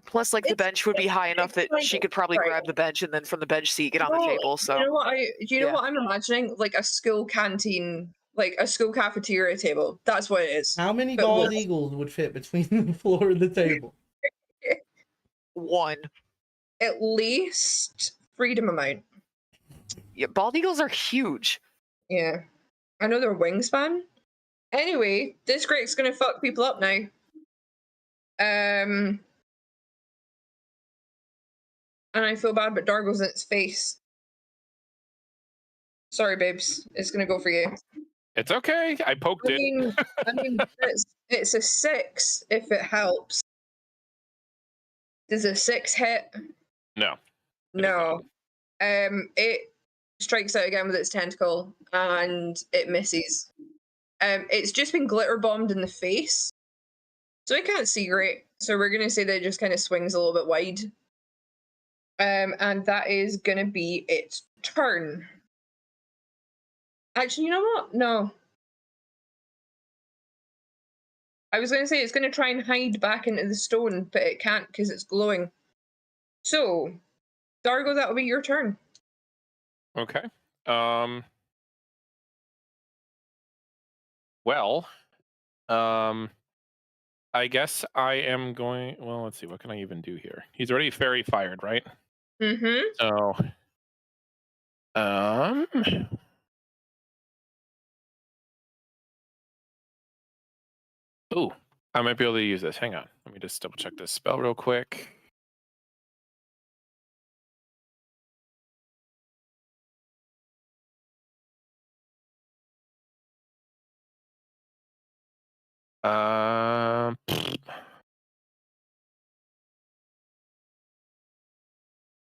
[SPEAKER 5] Plus, like, the
[SPEAKER 2] It's-
[SPEAKER 5] bench would be high enough that
[SPEAKER 2] like-
[SPEAKER 5] she could probably
[SPEAKER 2] right.
[SPEAKER 5] grab the bench and then from the bench seat get on the
[SPEAKER 2] No,
[SPEAKER 5] table. So
[SPEAKER 2] you know what
[SPEAKER 5] Yeah.
[SPEAKER 2] what I'm imagining? Like a school canteen, like a school cafeteria table. That's what it is.
[SPEAKER 1] How many
[SPEAKER 2] But
[SPEAKER 1] bald
[SPEAKER 2] with-
[SPEAKER 1] eagles would fit between the floor and the table?
[SPEAKER 5] 1.
[SPEAKER 2] At least freedom amount.
[SPEAKER 5] Yeah, bald eagles are huge.
[SPEAKER 2] Yeah. I know their wingspan. Anyway, this Greg's gonna fuck people up now. And I feel bad, but Dargo's in its face. Sorry, babes. It's gonna go for you.
[SPEAKER 3] It's okay. I poked
[SPEAKER 2] I
[SPEAKER 3] it.
[SPEAKER 2] mean, it's a 6 if it helps. Does a 6 hit?
[SPEAKER 3] No. It does
[SPEAKER 2] No. It strikes out again with its tentacle and it misses. It's just been glitter bombed in the face, so it can't see great. So we're gonna say that it just kind of swings a little bit wide. And that is gonna be its turn. Actually, you know what? No. I was gonna say it's gonna try and hide back into the stone, but it can't because it's glowing. So, Dargo, that'll be your turn.
[SPEAKER 3] Okay. Well, I guess I am going. Well, let's see. What can I even do here? He's already fairy fired, right?
[SPEAKER 2] Mm-hmm.
[SPEAKER 3] So, ooh, I might be able to use this. Hang on. Let me just double check this spell real quick. Um.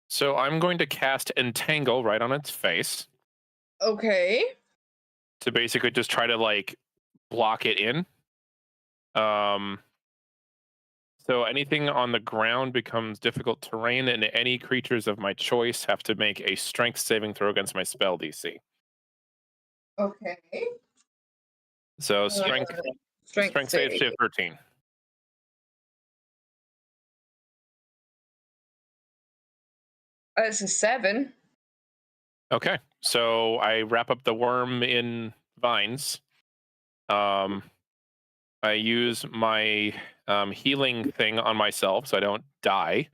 [SPEAKER 3] So I'm going to cast Entangle right on its face
[SPEAKER 2] Okay.
[SPEAKER 3] to basically just try to like block it in. So anything on the ground becomes difficult terrain, and any creatures of my choice have to make a Strength saving throw against my spell DC.
[SPEAKER 2] Okay.
[SPEAKER 3] So strength save
[SPEAKER 2] save.
[SPEAKER 3] 13.
[SPEAKER 2] That's a 7.
[SPEAKER 3] Okay, so I wrap up the worm in vines. I use my healing thing on myself so I don't die.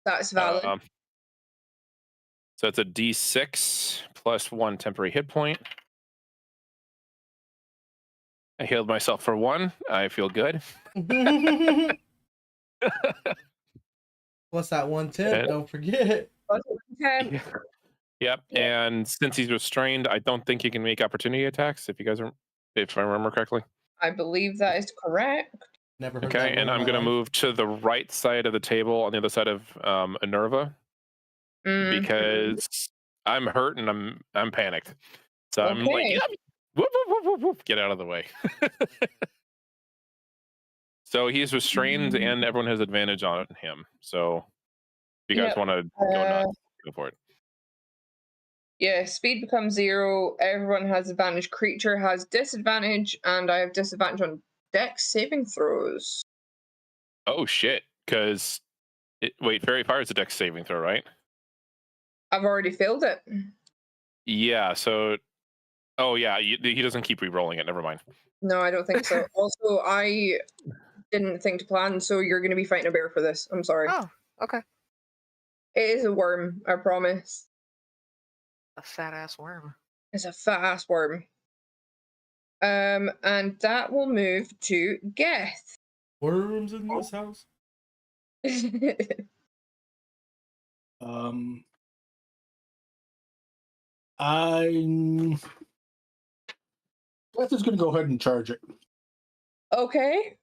[SPEAKER 2] That's valid.
[SPEAKER 3] So it's a D6 plus 1 temporary hit point. I healed myself for 1. I feel good.
[SPEAKER 1] Plus that 110, don't forget.
[SPEAKER 2] Okay.
[SPEAKER 3] Yep. And since he's restrained, I don't think he can make opportunity attacks. If I remember correctly.
[SPEAKER 2] I believe that is correct.
[SPEAKER 1] Never heard
[SPEAKER 3] Okay,
[SPEAKER 1] that word
[SPEAKER 3] and
[SPEAKER 1] in
[SPEAKER 3] I'm
[SPEAKER 1] my
[SPEAKER 3] going to
[SPEAKER 1] life.
[SPEAKER 3] move to the right side of the table on the other side of Enerva because I'm hurt and I'm panicked. So I'm like,
[SPEAKER 2] Okay.
[SPEAKER 3] yeah, whoop, whoop, whoop, whoop, whoop, get out of the way. So he's restrained and everyone has advantage on him. So if you guys
[SPEAKER 2] Yep.
[SPEAKER 3] want to go nuts, go for it.
[SPEAKER 2] Yeah, speed becomes 0. Everyone has advantage. Creature has disadvantage, and I have disadvantage on Dex saving throws.
[SPEAKER 3] Oh shit! Because wait, Fairy Fire is a Dex saving throw, right?
[SPEAKER 2] I've already failed it.
[SPEAKER 3] Yeah. So, oh yeah, he doesn't keep re-rolling it. Never mind.
[SPEAKER 2] No, I don't think so. Also, I didn't think to plan, so you're going to be fighting a bear for this. I'm sorry.
[SPEAKER 5] Oh, okay.
[SPEAKER 2] It is a worm, I promise.
[SPEAKER 5] A fat ass worm.
[SPEAKER 2] It's a fat ass worm. And that will move to Geth.
[SPEAKER 1] Worms in this house.
[SPEAKER 4] Beth is going to go ahead and charge it.
[SPEAKER 2] Okay.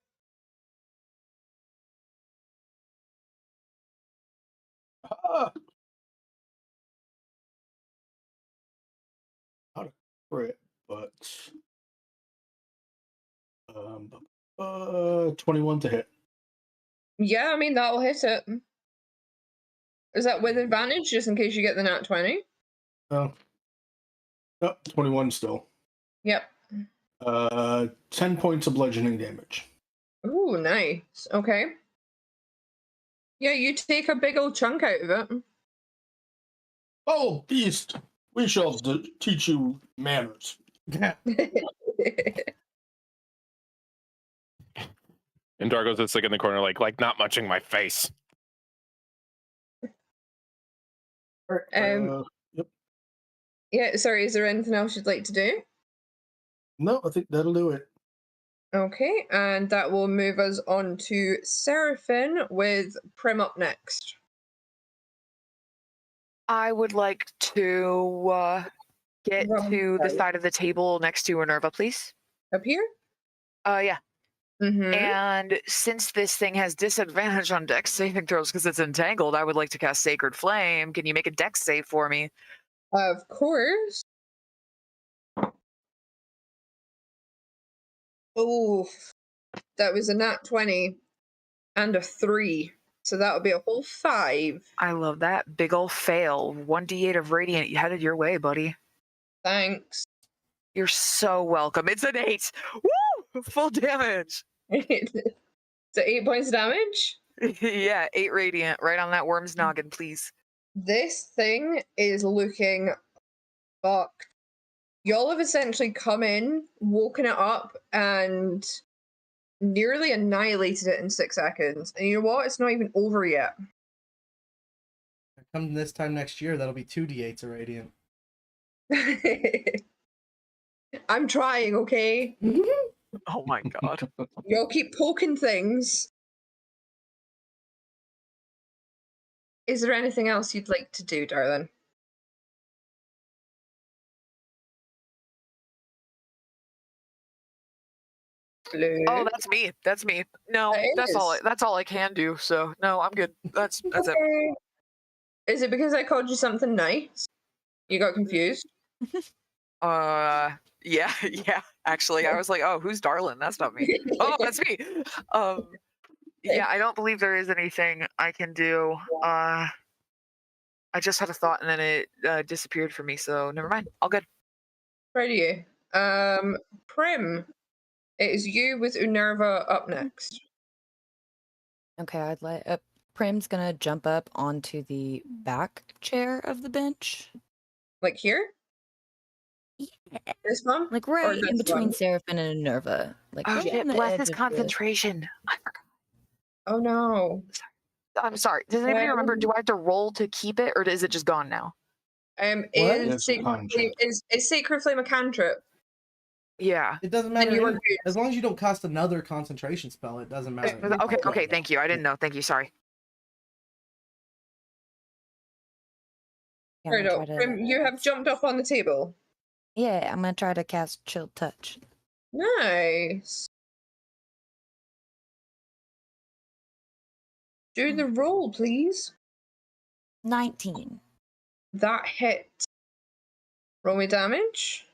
[SPEAKER 4] Ah. Not a crit, but 21 to hit.
[SPEAKER 2] Yeah, I mean, that'll hit it. Is that with advantage, just in case you get the nat 20?
[SPEAKER 4] Oh. Oh, 21 still.
[SPEAKER 2] Yep.
[SPEAKER 4] 10 points of bludgeoning damage.
[SPEAKER 2] Ooh, nice. Okay. Yeah, you take a big old chunk out of it.
[SPEAKER 4] Oh, beast! We shall teach you manners.
[SPEAKER 3] And Dargo's just like in the corner, like not muching my face.
[SPEAKER 2] Yep. Yeah, sorry, is there anything else you'd like to do?
[SPEAKER 4] No, I think that'll do it.
[SPEAKER 2] Okay, and that will move us on to Seraphim with Prim up next.
[SPEAKER 5] I would like to get to the side of the table next to Minerva, please.
[SPEAKER 2] Up here?
[SPEAKER 5] Yeah.
[SPEAKER 2] Mm-hmm.
[SPEAKER 5] And since this thing has disadvantage on dex saving throws because it's entangled, I would like to cast Sacred Flame. Can you make a dex save for me?
[SPEAKER 2] Of course. Oh, that was a nat 20 and a 3. So that'll be a whole 5.
[SPEAKER 5] I love that. Big ol' fail. 1d8 of radiant headed your way, buddy.
[SPEAKER 2] Thanks.
[SPEAKER 5] You're so welcome. It's an 8. Woo! Full damage.
[SPEAKER 2] So 8 points of damage?
[SPEAKER 5] Yeah, 8 radiant. Right on that worm's noggin, please.
[SPEAKER 2] This thing is looking fucked. Y'all have essentially come in, woken it up, and nearly annihilated it in 6 seconds. And you know what? It's not even over yet.
[SPEAKER 1] Come this time next year, that'll be 2d8s of radiant.
[SPEAKER 2] I'm trying, okay?
[SPEAKER 5] Oh my god.
[SPEAKER 2] Y'all keep poking things. Is there anything else you'd like to do, darling? Blue.
[SPEAKER 5] Oh, that's me. That's me. No,
[SPEAKER 2] That
[SPEAKER 5] that's all.
[SPEAKER 2] is.
[SPEAKER 5] That's all I can do. So no, I'm good. That's it.
[SPEAKER 2] Okay. Is it because I called you something nice? You got confused?
[SPEAKER 5] Yeah, yeah. Actually, I was like, oh, who's Darlin? That's not me. Oh, that's me. Yeah, I don't believe there is anything I can do. I just had a thought and then it disappeared from me. So never mind. All good.
[SPEAKER 2] Right to you. Prim, it is you with Unerva up next.
[SPEAKER 6] Okay, I'd let Prim's gonna jump up onto the back chair of the bench.
[SPEAKER 2] Like here?
[SPEAKER 6] Yeah.
[SPEAKER 2] This one?
[SPEAKER 6] Like
[SPEAKER 2] Or
[SPEAKER 6] right in
[SPEAKER 2] this
[SPEAKER 6] between
[SPEAKER 2] one?
[SPEAKER 6] Seraphim and Minerva. Like
[SPEAKER 5] Oh
[SPEAKER 6] right
[SPEAKER 5] shit!
[SPEAKER 6] on the
[SPEAKER 5] Bless
[SPEAKER 6] edge
[SPEAKER 5] his
[SPEAKER 6] of
[SPEAKER 5] concentration. I forgot.
[SPEAKER 2] Oh no.
[SPEAKER 5] I'm sorry. Does anybody remember? Do I have to roll to keep it, or is it just gone now?
[SPEAKER 1] What?
[SPEAKER 2] Is Sacred Flame a cantrip?
[SPEAKER 5] Yeah.
[SPEAKER 1] It doesn't
[SPEAKER 2] Then
[SPEAKER 1] matter.
[SPEAKER 2] you were
[SPEAKER 1] Any, as long as you don't cast another concentration spell, it doesn't matter.
[SPEAKER 5] Okay. Okay. Thank you. I didn't know. Thank you. Sorry.
[SPEAKER 6] Yeah, I'm
[SPEAKER 2] Right
[SPEAKER 6] gonna
[SPEAKER 2] up.
[SPEAKER 6] try
[SPEAKER 2] Prim, you have jumped up on the table.
[SPEAKER 6] Yeah, I'm gonna try to cast Chill Touch.
[SPEAKER 2] Nice. Do the roll, please.
[SPEAKER 6] 19.
[SPEAKER 2] That hit. Roll me damage.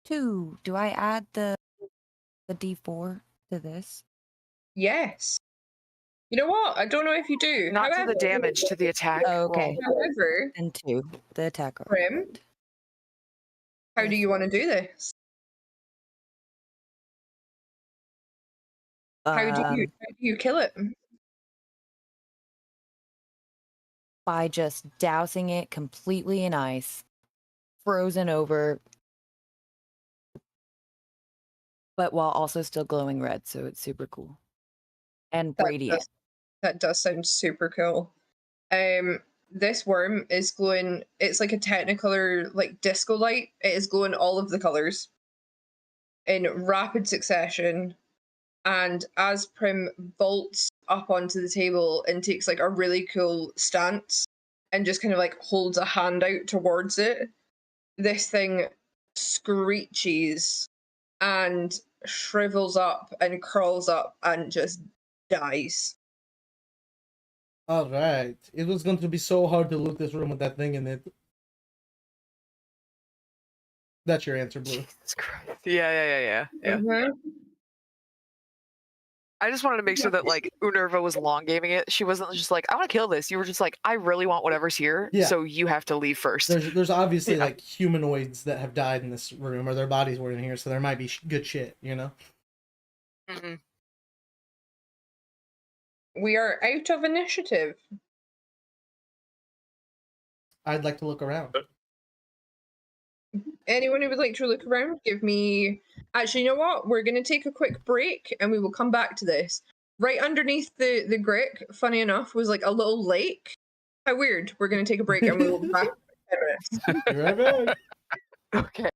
[SPEAKER 6] Two. Do I add the D4 to this?
[SPEAKER 2] Yes. You know what? I don't know if you do.
[SPEAKER 5] Not to
[SPEAKER 2] However,
[SPEAKER 5] the damage, to the attack.
[SPEAKER 6] Oh, okay.
[SPEAKER 5] roll.
[SPEAKER 2] However,
[SPEAKER 6] And 2. The attack roll.
[SPEAKER 2] Prim, how do
[SPEAKER 6] Yes.
[SPEAKER 2] you want to do this? How do you kill it?
[SPEAKER 6] By just dousing it completely in ice, frozen over, but while also still glowing red, so it's super cool. And radiant.
[SPEAKER 2] That does sound super cool. This worm is glowing. It's like a technicolor, like disco light. It is glowing all of the colors in rapid succession. And as Prim vaults up onto the table and takes like a really cool stance and just kind of like holds a hand out towards it, this thing screeches and shrivels up and curls up and just dies.
[SPEAKER 1] All right. It was going to be so hard to loot this room with that thing in it. That's your answer, Blue.
[SPEAKER 5] Jesus Christ. Yeah.
[SPEAKER 2] Mhm.
[SPEAKER 5] I just wanted to make sure that like Unerva was long gaming it. She wasn't just like, I want to kill this. You were just like, I really want whatever's here,
[SPEAKER 1] Yeah.
[SPEAKER 5] so you have to leave first.
[SPEAKER 1] There's obviously
[SPEAKER 5] Yeah.
[SPEAKER 1] like humanoids that have died in this room, or their bodies were in here, so there might be good shit, you know.
[SPEAKER 5] hmm
[SPEAKER 2] We are out of initiative.
[SPEAKER 1] I'd like to look around.
[SPEAKER 2] Anyone who would like to look around, give me. Actually, you know what? We're going to take a quick break and we will come back to this. Right underneath the brick, funny enough, was like a little lake. How weird. We're going to take a break and we will be back in 10 minutes.
[SPEAKER 1] Be right back.
[SPEAKER 5] Okay.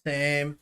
[SPEAKER 1] Same.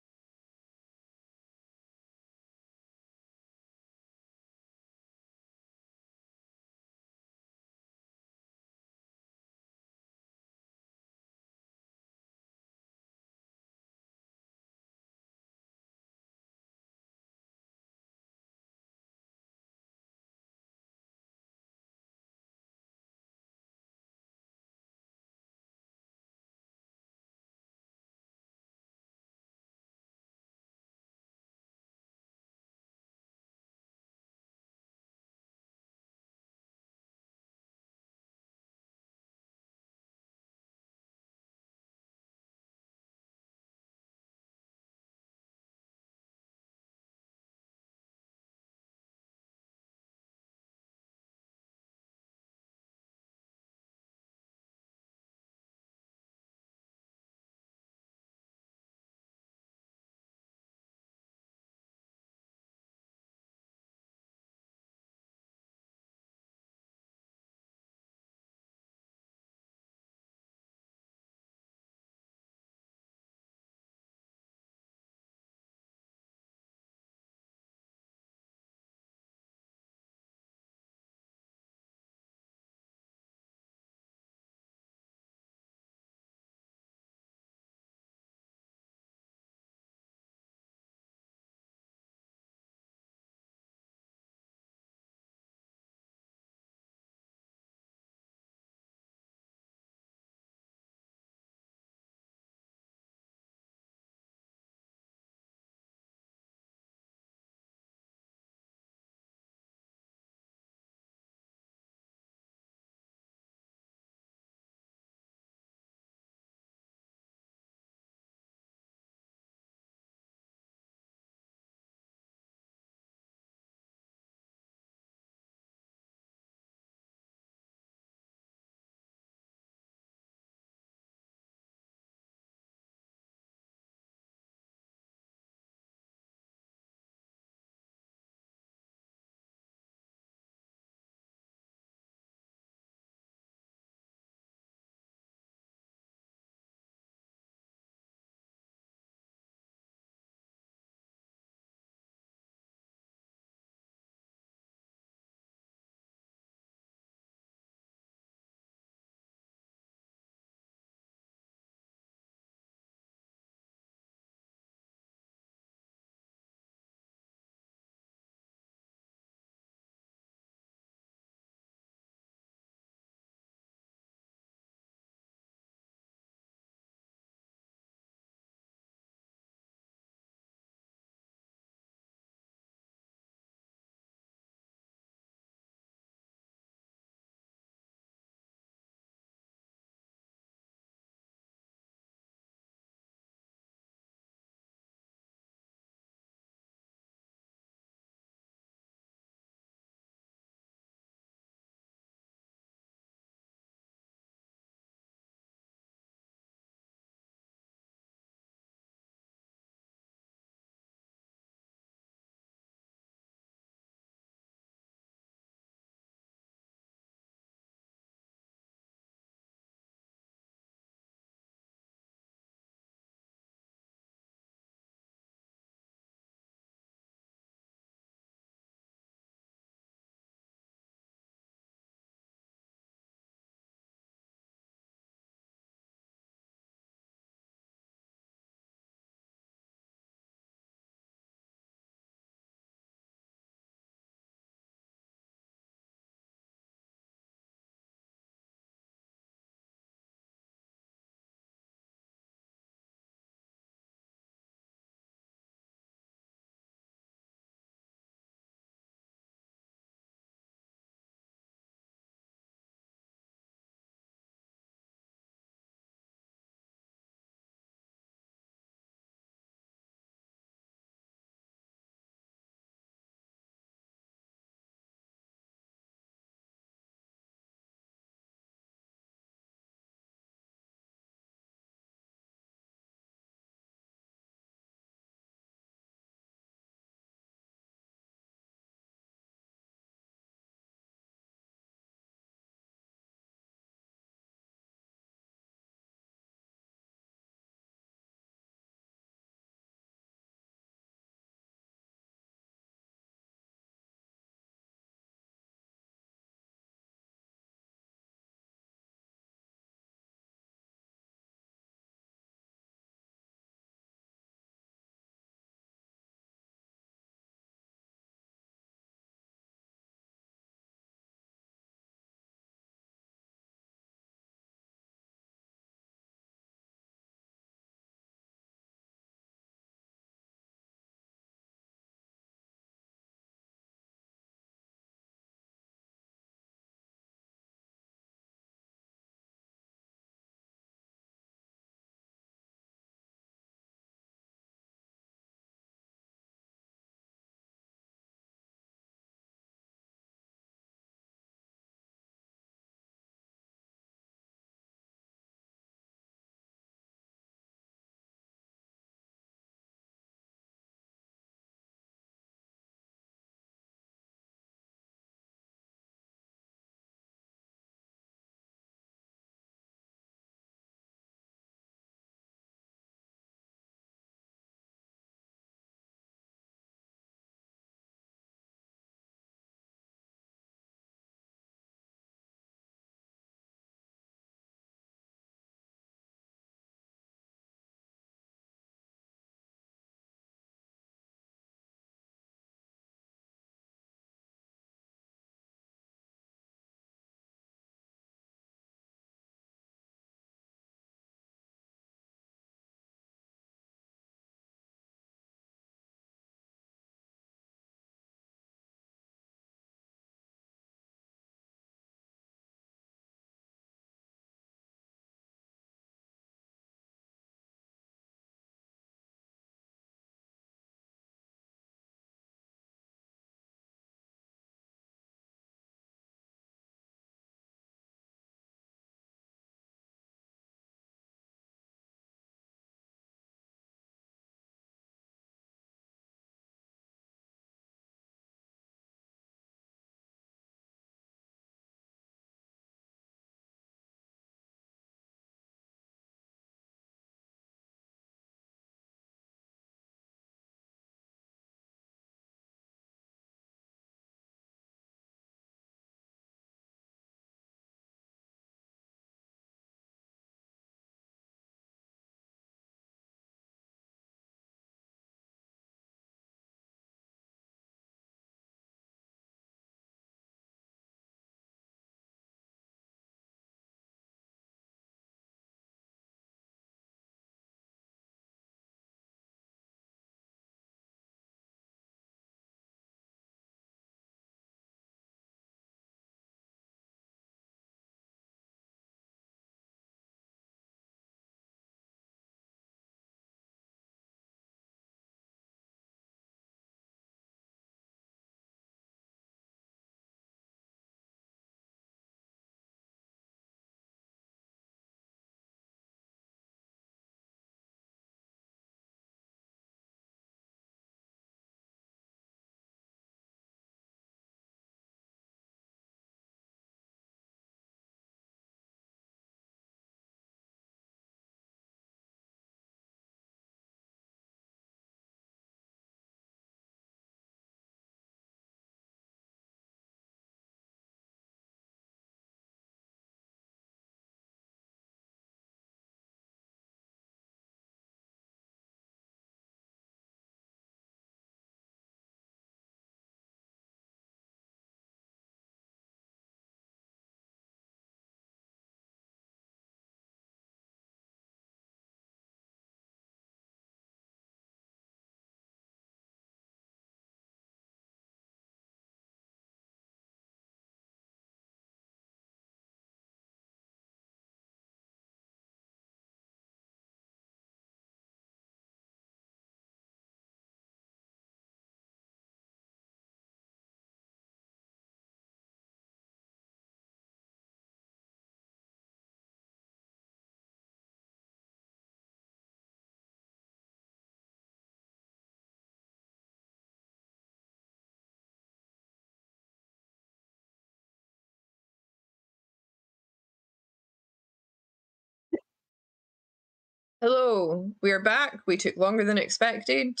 [SPEAKER 2] Hello, we are back. We took longer than expected.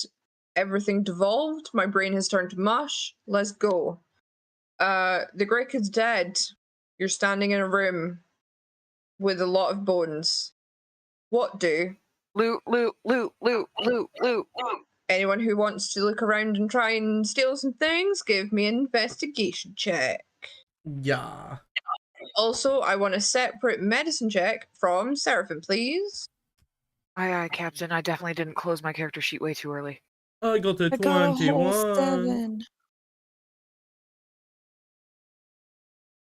[SPEAKER 2] Everything devolved. My brain has turned to mush. Let's go. The Greek is dead. You're standing in a room with a lot of bones. What do?
[SPEAKER 5] Loot, loot, loot, loot, loot, loot.
[SPEAKER 2] Anyone who wants to look around and try and steal some things, give me an investigation check.
[SPEAKER 1] Yeah.
[SPEAKER 2] Also, I want a separate medicine check from Seraphim, please.
[SPEAKER 5] Aye, Captain. I definitely didn't close my character sheet way too early.
[SPEAKER 1] I got the
[SPEAKER 6] I got a whole
[SPEAKER 1] 21.
[SPEAKER 6] 7.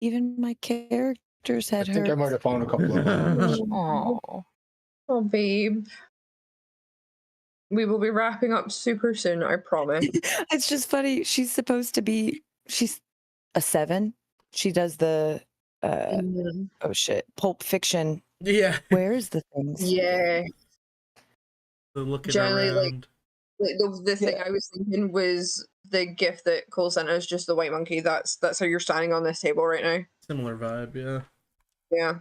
[SPEAKER 6] Even my characters
[SPEAKER 4] I
[SPEAKER 6] had
[SPEAKER 4] think I
[SPEAKER 6] hurt.
[SPEAKER 4] might have found a couple of them.
[SPEAKER 5] Oh.
[SPEAKER 2] Oh, babe. We will be wrapping up super soon, I promise.
[SPEAKER 6] It's just funny. She's supposed to be. She's a 7. She does the. Oh shit! Pulp Fiction.
[SPEAKER 1] Yeah.
[SPEAKER 6] Where's the things?
[SPEAKER 2] Yeah.
[SPEAKER 1] The looking
[SPEAKER 2] Generally,
[SPEAKER 1] around.
[SPEAKER 2] Like the thing
[SPEAKER 6] Yeah.
[SPEAKER 2] I was thinking was the gift that Cole sent us, just the white monkey. That's how you're standing on this table right now.
[SPEAKER 1] Similar vibe, yeah.
[SPEAKER 2] Yeah.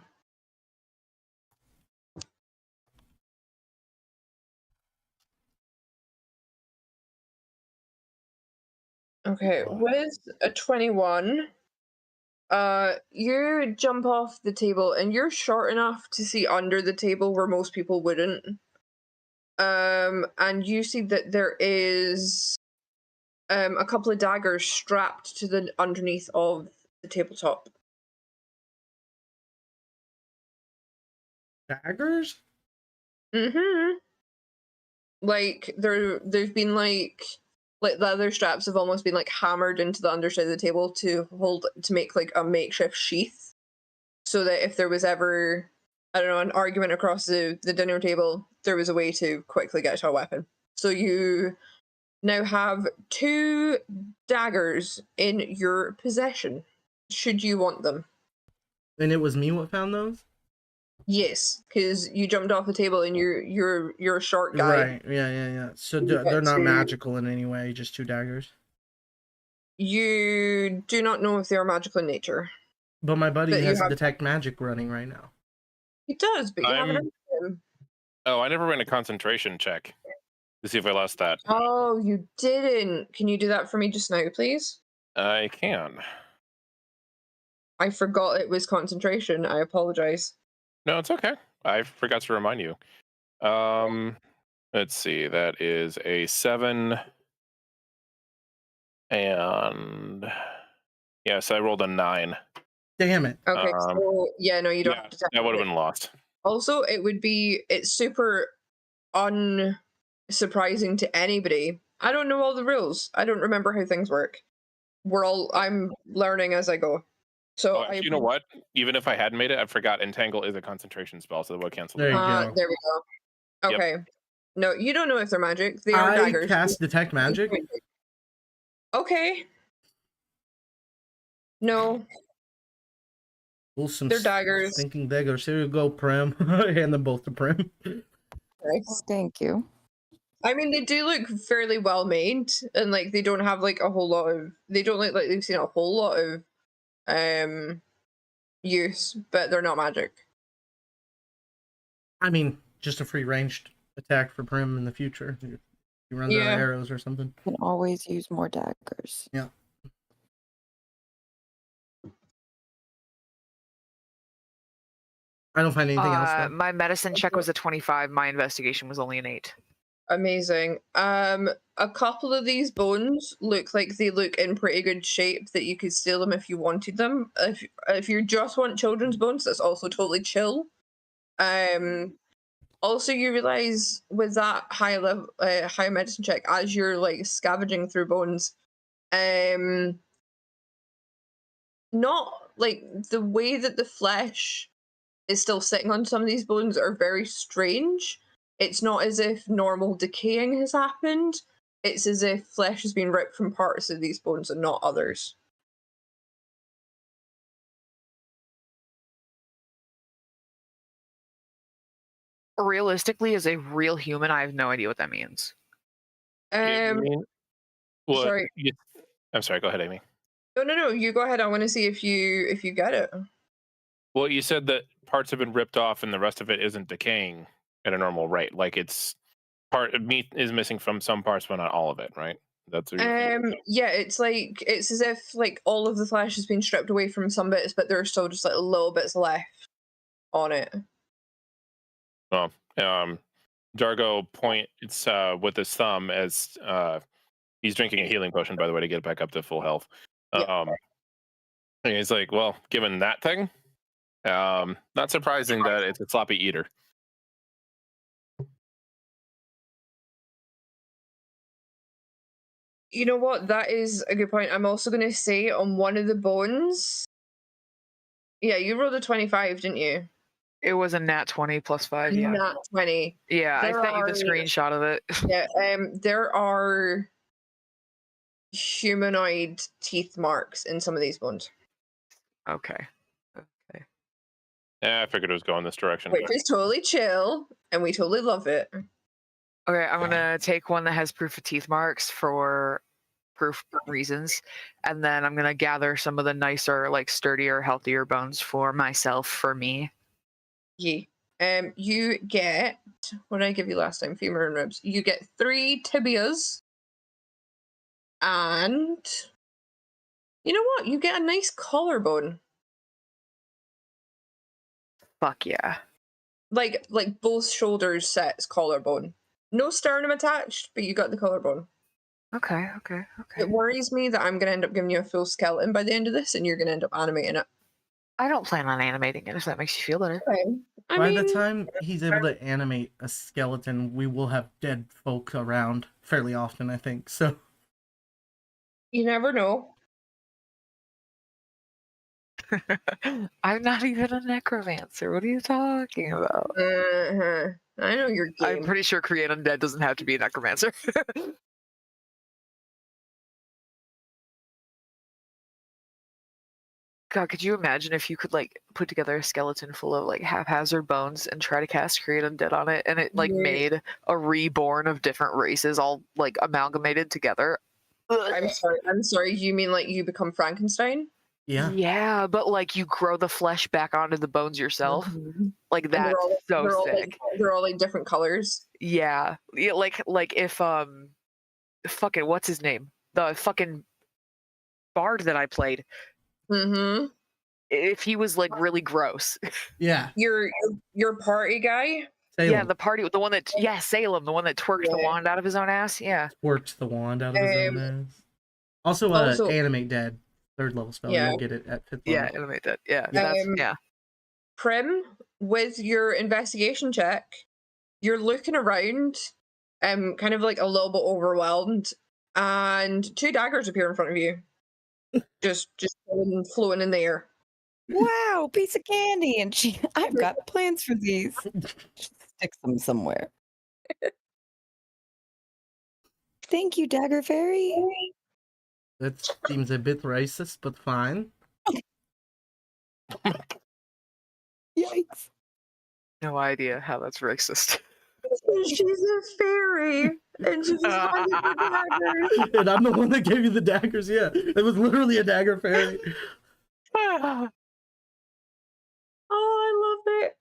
[SPEAKER 2] Okay, with a 21, you jump off the table and you're short enough to see under the table where most people wouldn't. And you see that there is a couple of daggers strapped to the underneath of the tabletop.
[SPEAKER 1] Daggers?
[SPEAKER 2] Mm-hmm. Like they've been like leather straps have almost been like hammered into the underside of the table to make like a makeshift sheath, so that if there was ever, I don't know, an argument across the dinner table, there was a way to quickly get to a weapon. So you now have 2 daggers in your possession, should you want them.
[SPEAKER 1] And it was me what found those?
[SPEAKER 2] Yes, because you jumped off the table and you're a short guy.
[SPEAKER 1] Right, yeah. So
[SPEAKER 2] You
[SPEAKER 1] they're
[SPEAKER 2] get
[SPEAKER 1] not
[SPEAKER 2] to-
[SPEAKER 1] magical in any way, just 2 daggers.
[SPEAKER 2] You do not know if they are magical in nature.
[SPEAKER 1] But my buddy
[SPEAKER 2] But you
[SPEAKER 1] has
[SPEAKER 2] have-
[SPEAKER 1] detect magic running right now.
[SPEAKER 2] He does, but you haven't
[SPEAKER 3] I'm-
[SPEAKER 2] heard him.
[SPEAKER 3] Oh, I never ran a concentration check to see if I lost that.
[SPEAKER 2] Oh, you didn't. Can you do that for me just now, please?
[SPEAKER 3] I can.
[SPEAKER 2] I forgot it was concentration. I apologize.
[SPEAKER 3] No, it's okay. I forgot to remind you. Let's see. That is a 7. And yes, I rolled a 9.
[SPEAKER 1] Damn it.
[SPEAKER 2] Okay, so yeah, no, you don't
[SPEAKER 3] Yeah,
[SPEAKER 2] have to tell
[SPEAKER 3] that would
[SPEAKER 2] me.
[SPEAKER 3] have been lost.
[SPEAKER 2] Also, it's super unsurprising to anybody. I don't know all the rules. I don't remember how things work. I'm learning as I go. So
[SPEAKER 3] Oh, you know what? Even if I hadn't made it, I forgot Entangle is a concentration spell, so it would cancel.
[SPEAKER 1] There you go.
[SPEAKER 2] There we go.
[SPEAKER 3] Yep.
[SPEAKER 2] Okay. No, you don't know if they're magic. They are
[SPEAKER 1] I
[SPEAKER 2] daggers.
[SPEAKER 1] cast detect magic.
[SPEAKER 2] Okay. No,
[SPEAKER 1] Pull some
[SPEAKER 2] they're daggers.
[SPEAKER 1] stinking daggers. Here you go, Prim. Hand them both to Prim.
[SPEAKER 6] Thank you.
[SPEAKER 2] I mean, they do look fairly well made, and like they don't have like a whole lot of. They don't look like they've seen a whole lot of use, but they're not magic.
[SPEAKER 1] I mean, just a free ranged attack for Prim in the future. You run out of arrows or something.
[SPEAKER 6] Can always use more daggers.
[SPEAKER 1] Yeah. I don't find anything else. Though.
[SPEAKER 5] My medicine check was a 25. My investigation was only an 8.
[SPEAKER 2] Amazing. A couple of these bones look like they look in pretty good shape that you could steal them if you wanted them. If you just want children's bones, that's also totally chill. Also, you realize with that high level, high medicine check, as you're like scavenging through bones, not like the way that the flesh is still sitting on some of these bones are very strange. It's not as if normal decaying has happened. It's as if flesh has been ripped from parts of these bones and not others.
[SPEAKER 5] Realistically, as a real human, I have no idea what that means.
[SPEAKER 3] Well,
[SPEAKER 2] Sorry.
[SPEAKER 3] I'm sorry. Go ahead, Amy.
[SPEAKER 2] No. You go ahead. I want to see if you get it.
[SPEAKER 3] Well, you said that parts have been ripped off and the rest of it isn't decaying. at a normal rate. Like it's meat is missing from some parts, but not all of it, right? That's what you're saying?
[SPEAKER 2] Yeah, it's as if like all of the flesh has been stripped away from some bits, but there are still just like little bits left on it.
[SPEAKER 3] Well, Dargo points with his thumb as he's drinking a healing potion, by the way, to get back up to full health.
[SPEAKER 2] Yeah.
[SPEAKER 3] And he's like, well, given that thing, not surprising that it's a sloppy eater.
[SPEAKER 2] You know what? That is a good point. I'm also going to say on one of the bones. Yeah, you rolled a 25, didn't you?
[SPEAKER 5] It was a nat 20 plus 5, yeah.
[SPEAKER 2] Nat 20.
[SPEAKER 5] Yeah, I sent you the screenshot of it.
[SPEAKER 2] Yeah, there are humanoid teeth marks in some of these bones.
[SPEAKER 5] Okay.
[SPEAKER 3] Yeah, I figured it was going this direction.
[SPEAKER 2] Which is totally chill, and we totally love it.
[SPEAKER 5] Okay, I'm gonna take one that has proof of teeth marks for proof reasons, and then I'm gonna gather some of the nicer, like sturdier, healthier bones for myself, for me.
[SPEAKER 2] Yeah. You get, what did I give you last time? Femur and ribs. You get 3 tibias, and you know what? You get a nice collarbone.
[SPEAKER 5] Fuck yeah.
[SPEAKER 2] Like both shoulders sets collarbone. No sternum attached, but you got the collarbone.
[SPEAKER 5] Okay.
[SPEAKER 2] It worries me that I'm gonna end up giving you a full skeleton by the end of this, and you're gonna end up animating it.
[SPEAKER 5] I don't plan on animating it if that makes you feel better.
[SPEAKER 2] Okay.
[SPEAKER 1] By the time he's able to animate a skeleton, we will have dead folk around fairly often, I think. So
[SPEAKER 2] You never know.
[SPEAKER 5] I'm not even a necromancer. What are you talking about?
[SPEAKER 2] I know your game.
[SPEAKER 5] I'm pretty sure create undead doesn't have to be a necromancer. God, could you imagine if you could like put together a skeleton full of like haphazard bones and try to cast create undead on it, and it like made a reborn of different races all like amalgamated together?
[SPEAKER 2] I'm sorry. You mean like you become Frankenstein?
[SPEAKER 1] yeah.
[SPEAKER 5] Yeah, but like you grow the flesh back onto the bones yourself. Like
[SPEAKER 2] And
[SPEAKER 5] that's so sick.
[SPEAKER 2] They're all like different colors.
[SPEAKER 5] Yeah, like if fucking what's his name? The fucking bard that I played.
[SPEAKER 2] Mm-hmm.
[SPEAKER 5] If he was like really gross.
[SPEAKER 1] Yeah.
[SPEAKER 2] Your party guy?
[SPEAKER 1] Salem.
[SPEAKER 5] Yeah, the one that Salem, the one that twerked the wand out of his own ass. Yeah.
[SPEAKER 1] Worked the wand out of his own ass. Also, animate dead. 3rd level spell.
[SPEAKER 2] Yeah.
[SPEAKER 1] You'll get it at 5th level.
[SPEAKER 5] Yeah, animate that. Yeah. Yeah.
[SPEAKER 2] Prim, with your investigation check, you're looking around, kind of like a little bit overwhelmed, and 2 daggers appear in front of you. just floating in the air.
[SPEAKER 6] Wow, piece of candy. And I've got plans for these. Stick them somewhere. Thank you, Dagger Fairy.
[SPEAKER 1] That seems a bit racist, but fine.
[SPEAKER 6] Yikes.
[SPEAKER 5] No idea how that's racist.
[SPEAKER 2] She's a fairy, and she's responding to daggers.
[SPEAKER 1] And I'm the one that gave you the daggers, yeah. It was literally a dagger fairy.
[SPEAKER 2] Oh, I love it.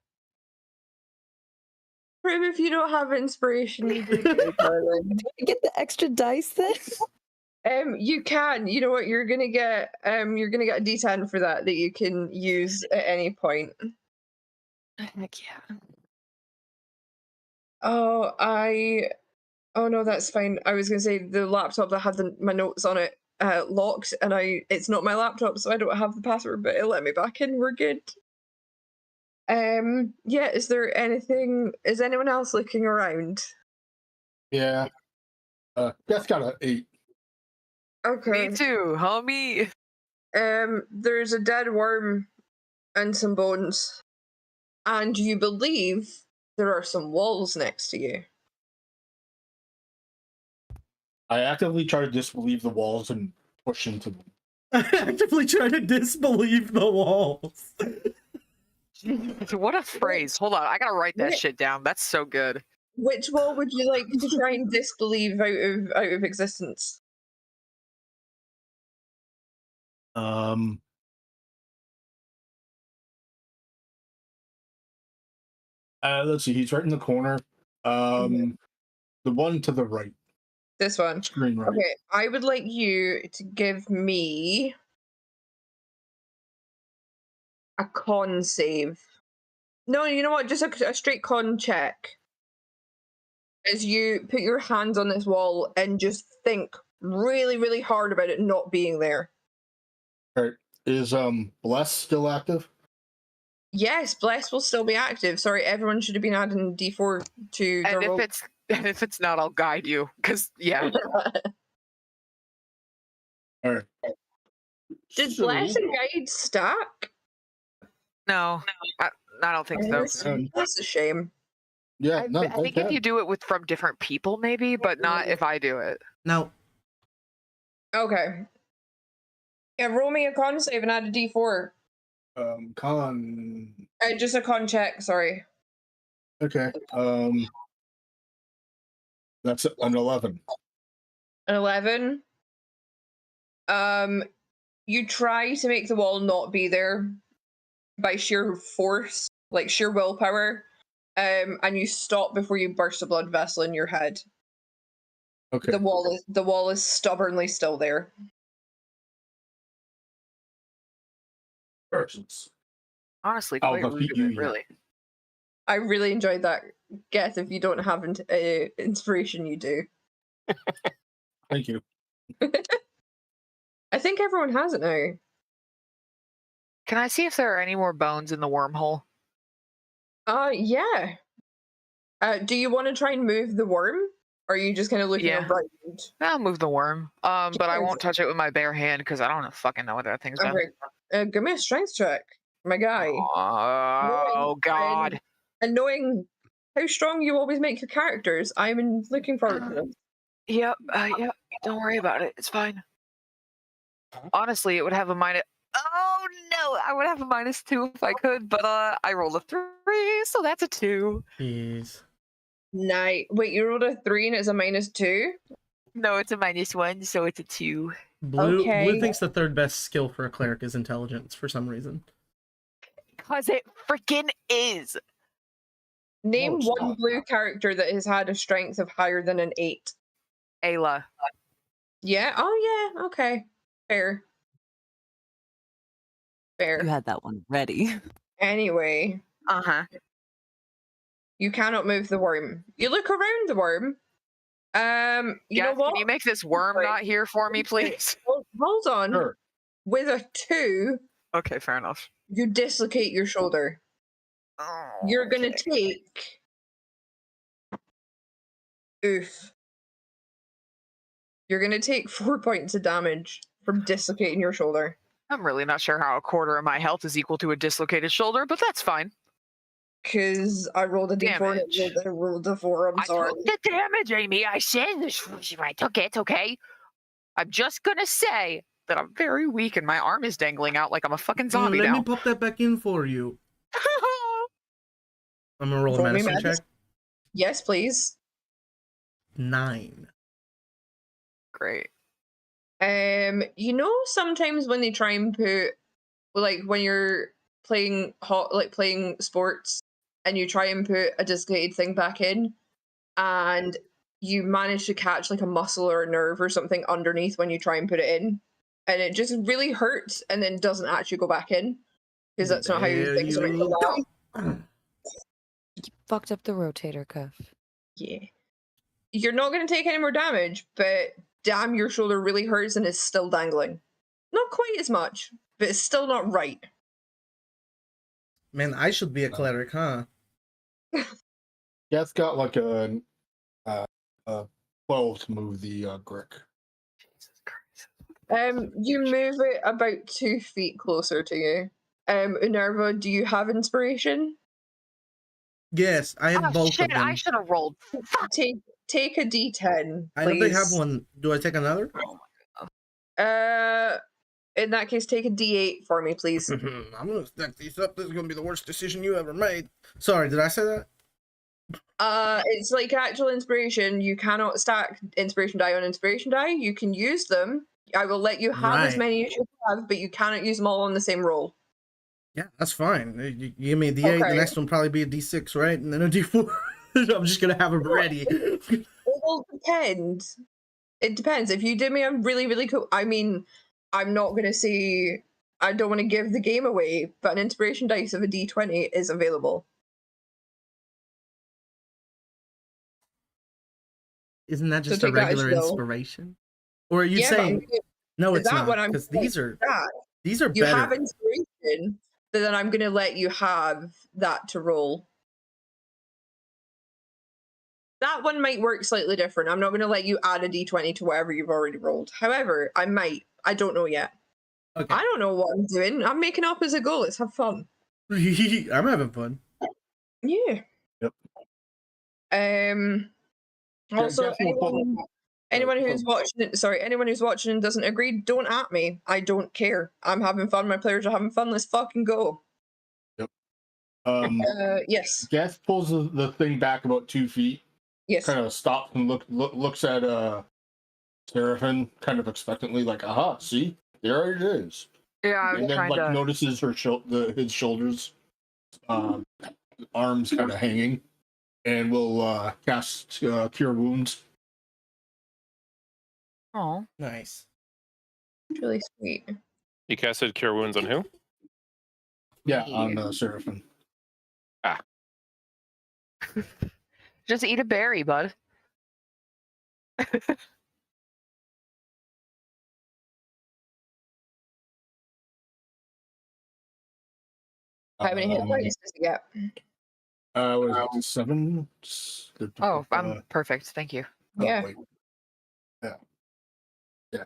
[SPEAKER 2] Prim, if you don't have inspiration, you do good, darling.
[SPEAKER 6] Do I get the extra dice then?
[SPEAKER 2] You can. You know what? You're gonna get a D10 for that you can use at any point.
[SPEAKER 6] Heck yeah.
[SPEAKER 2] Oh no, that's fine. I was gonna say the laptop that had my notes on it locked, and it's not my laptop, so I don't have the password, but it let me back in. We're good. Yeah. Is there anything? Is anyone else looking around?
[SPEAKER 4] Yeah. That's got an 8.
[SPEAKER 2] Okay.
[SPEAKER 5] Me too, homie.
[SPEAKER 2] There's a dead worm and some bones, and you believe there are some walls next to you.
[SPEAKER 4] I actively try to disbelieve the walls and push into them.
[SPEAKER 1] I actively try to disbelieve the walls.
[SPEAKER 5] What a phrase. Hold on, I gotta write that shit down. That's so good.
[SPEAKER 2] Which wall would you like to try and disbelieve out of existence?
[SPEAKER 4] Let's see. He's right in the corner. The one to the right.
[SPEAKER 2] This one.
[SPEAKER 4] Screen right.
[SPEAKER 2] Okay, I would like you to give me a con save. No, you know what? Just a straight con check. As you put your hands on this wall and just think really, really hard about it not being there.
[SPEAKER 4] All right. Is Bless still active?
[SPEAKER 2] Yes, Bless will still be active. Sorry, everyone should have been adding D4 to their
[SPEAKER 5] And
[SPEAKER 2] roll.
[SPEAKER 5] if it's not, I'll guide you. Because yeah.
[SPEAKER 4] All right.
[SPEAKER 2] Did Bless and Guide stack?
[SPEAKER 5] No, I don't think so.
[SPEAKER 2] That's a shame.
[SPEAKER 4] Yeah,
[SPEAKER 5] I think if you do it from different people, maybe, but not if I do it.
[SPEAKER 1] No.
[SPEAKER 2] Okay. Yeah, roll me a con save and add a D4.
[SPEAKER 4] Con.
[SPEAKER 2] Just a con check, sorry.
[SPEAKER 4] Okay. That's an 11.
[SPEAKER 2] An 11. You try to make the wall not be there by sheer force, like sheer willpower, and you stop before you burst a blood vessel in your head.
[SPEAKER 4] Okay.
[SPEAKER 2] The wall is stubbornly still there.
[SPEAKER 4] Persons.
[SPEAKER 5] Honestly,
[SPEAKER 4] I'll
[SPEAKER 5] quite rude
[SPEAKER 4] defeat
[SPEAKER 5] of
[SPEAKER 4] you
[SPEAKER 5] it,
[SPEAKER 4] yet.
[SPEAKER 5] really.
[SPEAKER 2] I really enjoyed that. Guess if you don't have inspiration, you do.
[SPEAKER 4] Thank you.
[SPEAKER 2] I think everyone has it now.
[SPEAKER 5] Can I see if there are any more bones in the wormhole?
[SPEAKER 2] Yeah. Do you want to try and move the worm? Or are you just kind of looking
[SPEAKER 5] Yeah.
[SPEAKER 2] around?
[SPEAKER 5] I'll move the worm. But I
[SPEAKER 2] Yes.
[SPEAKER 5] won't touch it with my bare hand because I don't fucking know what that thing's done.
[SPEAKER 2] Okay. Give me a strength check, my guy.
[SPEAKER 5] Oh God.
[SPEAKER 2] And knowing how strong you always make your characters, I'm looking forward to this.
[SPEAKER 5] Yep. Yep. Don't worry about it. It's fine. Honestly, it would have a minus. Oh no! I would have a -2 if I could, but I rolled a 3, so that's a 2.
[SPEAKER 1] Jeez.
[SPEAKER 2] Nice. Wait, you rolled a 3 and it's a -2?
[SPEAKER 5] No, it's a -1, so it's a 2.
[SPEAKER 1] Blue
[SPEAKER 2] Okay.
[SPEAKER 1] thinks the third best skill for a cleric is intelligence for some reason.
[SPEAKER 5] Cause it freaking is.
[SPEAKER 2] Name
[SPEAKER 4] it's
[SPEAKER 2] one
[SPEAKER 4] not.
[SPEAKER 2] blue character that has had a strength of higher than an 8.
[SPEAKER 5] Ayla.
[SPEAKER 2] Yeah? Oh, yeah. Okay. Fair.
[SPEAKER 6] You had that one ready.
[SPEAKER 2] Anyway, you cannot move the worm. You look around the worm. You know
[SPEAKER 5] Gav,
[SPEAKER 2] what?
[SPEAKER 5] can you make this worm not here for me, please?
[SPEAKER 2] Hold on.
[SPEAKER 4] Sure.
[SPEAKER 2] With a 2,
[SPEAKER 5] Okay, fair enough.
[SPEAKER 2] you dislocate your shoulder. You're gonna take. Oof. You're gonna take 4 points of damage from dislocating your shoulder.
[SPEAKER 5] I'm really not sure how a quarter of my health is equal to a dislocated shoulder, but that's fine.
[SPEAKER 2] Because I rolled a d4
[SPEAKER 5] Damage.
[SPEAKER 2] and I rolled a 4. I'm sorry.
[SPEAKER 5] I took the damage, Amy. I said I took it, okay? I'm just gonna say that I'm very weak and my arm is dangling out like I'm a fucking zombie
[SPEAKER 1] Let
[SPEAKER 5] now.
[SPEAKER 1] me pop that back in for you. I'm gonna roll a
[SPEAKER 2] Roll me
[SPEAKER 1] medicine
[SPEAKER 2] medicine.
[SPEAKER 1] check.
[SPEAKER 2] Yes, please.
[SPEAKER 1] 9.
[SPEAKER 5] Great.
[SPEAKER 2] You know, sometimes when they try and put, like, when you're playing playing sports, and you try and put a dislocated thing back in, and you manage to catch like a muscle or a nerve or something underneath when you try and put it in, and it just really hurts, and then doesn't actually go back in because that's not how
[SPEAKER 1] There
[SPEAKER 2] things are.
[SPEAKER 1] you go.
[SPEAKER 6] You fucked up the rotator cuff.
[SPEAKER 2] Yeah, you're not going to take any more damage, but damn, your shoulder really hurts and is still dangling. Not quite as much, but it's still not right.
[SPEAKER 1] Man, I should be a cleric, huh?
[SPEAKER 4] Yeah, it's got like a 12 to move the brick.
[SPEAKER 5] Jesus Christ.
[SPEAKER 2] You move it about 2 feet closer to you. Unerva, do you have inspiration?
[SPEAKER 1] Yes, I have both
[SPEAKER 5] Shit,
[SPEAKER 1] of them.
[SPEAKER 5] I should have rolled.
[SPEAKER 2] Take a d10,
[SPEAKER 1] I don't think I have
[SPEAKER 2] please.
[SPEAKER 1] one. Do I take another?
[SPEAKER 2] In that case, take a d8 for me, please.
[SPEAKER 1] I'm gonna stack these up. This is gonna be the worst decision you ever made. Sorry, did I say that?
[SPEAKER 2] It's like actual inspiration. You cannot stack inspiration die on inspiration die. You can use them. I will let you have as
[SPEAKER 1] Right.
[SPEAKER 2] many as you have, but you cannot use them all on the same roll.
[SPEAKER 1] Yeah, that's fine. You give me a D8, the
[SPEAKER 2] Okay.
[SPEAKER 1] next one probably be a D6, right? And then a D4. I'm just gonna have them ready.
[SPEAKER 2] It will depend. It depends. If you did me a really, really cool. I mean, I'm not gonna say I don't want to give the game away, but an inspiration dice of a D20 is available.
[SPEAKER 1] Isn't that
[SPEAKER 2] So
[SPEAKER 1] just a
[SPEAKER 2] take that as
[SPEAKER 1] regular
[SPEAKER 2] you will.
[SPEAKER 1] inspiration? Or are you
[SPEAKER 2] Yeah, but
[SPEAKER 1] saying no? It's
[SPEAKER 2] that
[SPEAKER 1] not
[SPEAKER 2] one I'm
[SPEAKER 1] because
[SPEAKER 2] gonna
[SPEAKER 1] these
[SPEAKER 2] let
[SPEAKER 1] are
[SPEAKER 2] you have
[SPEAKER 1] better.
[SPEAKER 2] inspiration, but then I'm gonna let you have that to roll. That one might work slightly different. I'm not going to let you add a d20 to whatever you've already rolled. However, I might. I don't know yet.
[SPEAKER 1] Okay,
[SPEAKER 2] I don't know what I'm doing. I'm making up as I go. Let's have fun.
[SPEAKER 1] I'm having fun.
[SPEAKER 2] Yeah.
[SPEAKER 4] Yep.
[SPEAKER 2] Also,
[SPEAKER 4] Jeff will pull-
[SPEAKER 2] anyone
[SPEAKER 4] Sorry,
[SPEAKER 2] who's watching and doesn't agree, don't at me. I don't care. I'm having fun. My players are having fun. Let's fucking go. Yes.
[SPEAKER 4] Jeff pulls the thing back about 2 feet,
[SPEAKER 2] Yes.
[SPEAKER 4] kind of stops and looks at Seraphin kind of expectantly, like, aha, see, there it is.
[SPEAKER 5] Yeah, I was
[SPEAKER 4] And then
[SPEAKER 5] trying
[SPEAKER 4] like
[SPEAKER 5] to.
[SPEAKER 4] notices his shoulders, arms kind of hanging, and will cast Cure Wounds.
[SPEAKER 5] Oh,
[SPEAKER 1] Nice.
[SPEAKER 2] It's really sweet.
[SPEAKER 3] You casted Cure Wounds on who?
[SPEAKER 4] Yeah, on Seraphin.
[SPEAKER 5] just eat a berry, bud.
[SPEAKER 2] How many hit points does he get?
[SPEAKER 4] Was it 7?
[SPEAKER 5] Oh, I'm perfect. Thank you.
[SPEAKER 2] Yeah.
[SPEAKER 4] Wait. Yeah.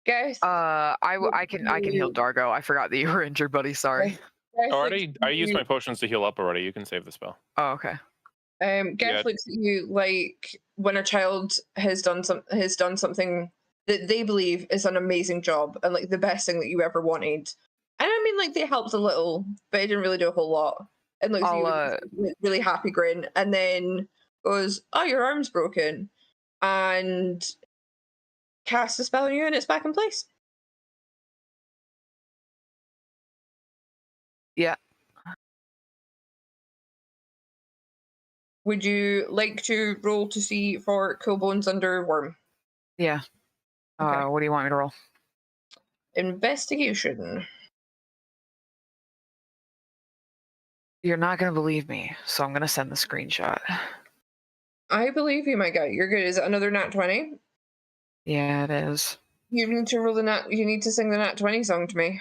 [SPEAKER 2] Guess.
[SPEAKER 5] I can heal Dargo. I forgot that you were injured, buddy. Sorry.
[SPEAKER 3] I used my potions to heal up already. You can save the spell.
[SPEAKER 5] Oh, okay.
[SPEAKER 2] Geth looks at you like when a child has done something that they believe is an amazing job and like the best thing that you ever wanted. And I mean, like they helped a little, but it didn't really do a whole lot. And looks at you with a really happy grin, and then goes, "Oh, your arm's broken," and casts a spell on you, and it's back in place.
[SPEAKER 5] Yeah.
[SPEAKER 2] Would you like to roll to see for Cool Bones under Worm?
[SPEAKER 5] Yeah.
[SPEAKER 2] Okay.
[SPEAKER 5] What do you want me to roll?
[SPEAKER 2] Investigation.
[SPEAKER 5] You're not gonna believe me, so I'm gonna send the screenshot.
[SPEAKER 2] I believe you, my guy. You're good. Is it another nat 20?
[SPEAKER 5] Yeah, it is.
[SPEAKER 2] You need to roll the nat. You need to sing the nat 20 song to me.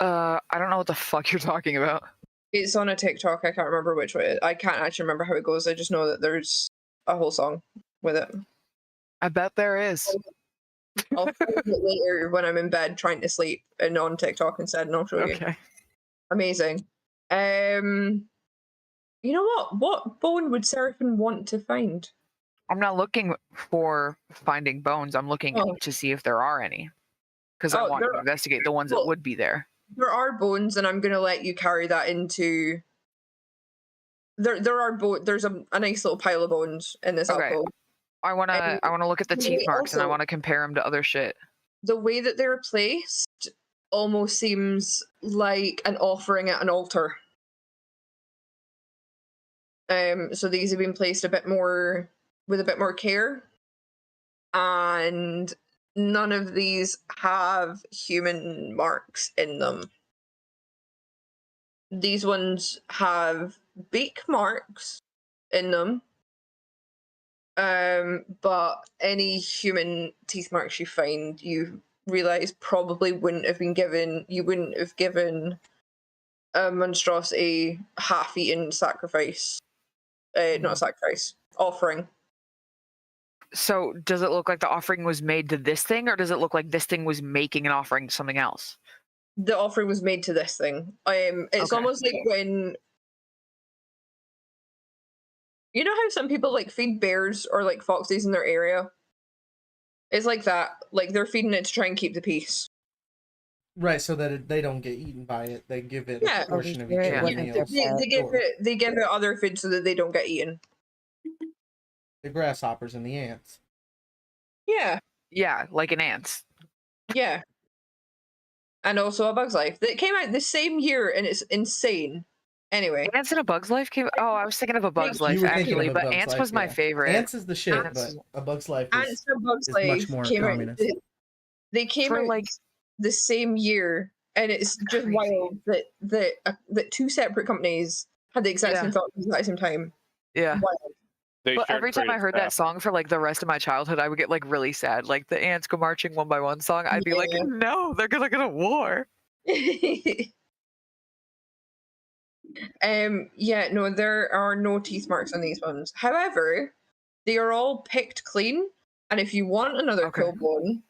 [SPEAKER 5] I don't know what the fuck you're talking about.
[SPEAKER 2] It's on a TikTok. I can't remember which way. I can't actually remember how it goes. I just know that there's a whole song with it.
[SPEAKER 5] I bet there is.
[SPEAKER 2] I'll find it later when I'm in bed trying to sleep and on TikTok instead, and I'll show you.
[SPEAKER 5] Okay.
[SPEAKER 2] Amazing. You know what? What bone would Seraphin want to find?
[SPEAKER 5] I'm not looking for finding bones. I'm looking to see if there are any, because I want to investigate the ones that would be there.
[SPEAKER 2] There are bones, and I'm going to let you carry that into. There are There's a nice little pile of bones in this alcove.
[SPEAKER 5] I wanna look at the teeth marks, and I want to compare them to other shit.
[SPEAKER 2] The way that they're placed almost seems like an offering at an altar. So these have been placed with a bit more care, and none of these have human marks in them. These ones have beak marks in them, but any human teeth marks you find, you realize probably wouldn't have been given. You wouldn't have given a monstrosity half-eaten sacrifice. Not a sacrifice, offering.
[SPEAKER 5] So does it look like the offering was made to this thing, or does it look like this thing was making an offering to something else?
[SPEAKER 2] The offering was made to this thing. It's almost like when you know how some people like feed bears or like foxes in their area. It's like that. Like they're feeding it to try and keep the peace.
[SPEAKER 1] Right, so that they don't get eaten by it. They give it a portion of each
[SPEAKER 6] Yeah.
[SPEAKER 1] other's
[SPEAKER 6] Yeah.
[SPEAKER 1] meals.
[SPEAKER 2] They give it other food so that they don't get eaten.
[SPEAKER 1] The grasshoppers and the ants.
[SPEAKER 2] Yeah.
[SPEAKER 5] Yeah, like an ant.
[SPEAKER 2] Yeah. and also A Bug's Life that came out the same year, and it's insane. Anyway,
[SPEAKER 5] Ants in A Bug's Life came. Oh, I was thinking of A Bug's
[SPEAKER 1] You
[SPEAKER 5] Life
[SPEAKER 1] were thinking
[SPEAKER 5] actually,
[SPEAKER 1] of A
[SPEAKER 5] but
[SPEAKER 1] Bug's
[SPEAKER 5] Ants
[SPEAKER 1] Life,
[SPEAKER 5] was my
[SPEAKER 1] yeah.
[SPEAKER 5] favorite.
[SPEAKER 1] Ants is the shit,
[SPEAKER 5] Ants-
[SPEAKER 1] but A Bug's Life
[SPEAKER 2] Ants and A Bug's
[SPEAKER 1] is
[SPEAKER 2] Life
[SPEAKER 1] much more
[SPEAKER 2] came
[SPEAKER 1] communist.
[SPEAKER 2] out. They came
[SPEAKER 5] For,
[SPEAKER 2] out
[SPEAKER 5] like-
[SPEAKER 2] the same year, and it's just
[SPEAKER 5] Crazy.
[SPEAKER 2] wild that two separate companies had the exact same
[SPEAKER 5] Yeah.
[SPEAKER 2] thought at the exact same time.
[SPEAKER 5] Yeah.
[SPEAKER 2] Wild.
[SPEAKER 3] They
[SPEAKER 5] But
[SPEAKER 3] shared
[SPEAKER 5] every time I
[SPEAKER 3] creative
[SPEAKER 5] heard that
[SPEAKER 3] path.
[SPEAKER 5] song for like the rest of my childhood, I would get like really sad. Like the ants go marching one by one song, I'd be like,
[SPEAKER 2] Yeah.
[SPEAKER 5] no, they're gonna go to war.
[SPEAKER 2] Yeah, no, there are no teeth marks on these ones. However, they are all picked clean, and if you want another
[SPEAKER 5] Okay.
[SPEAKER 2] kill bone,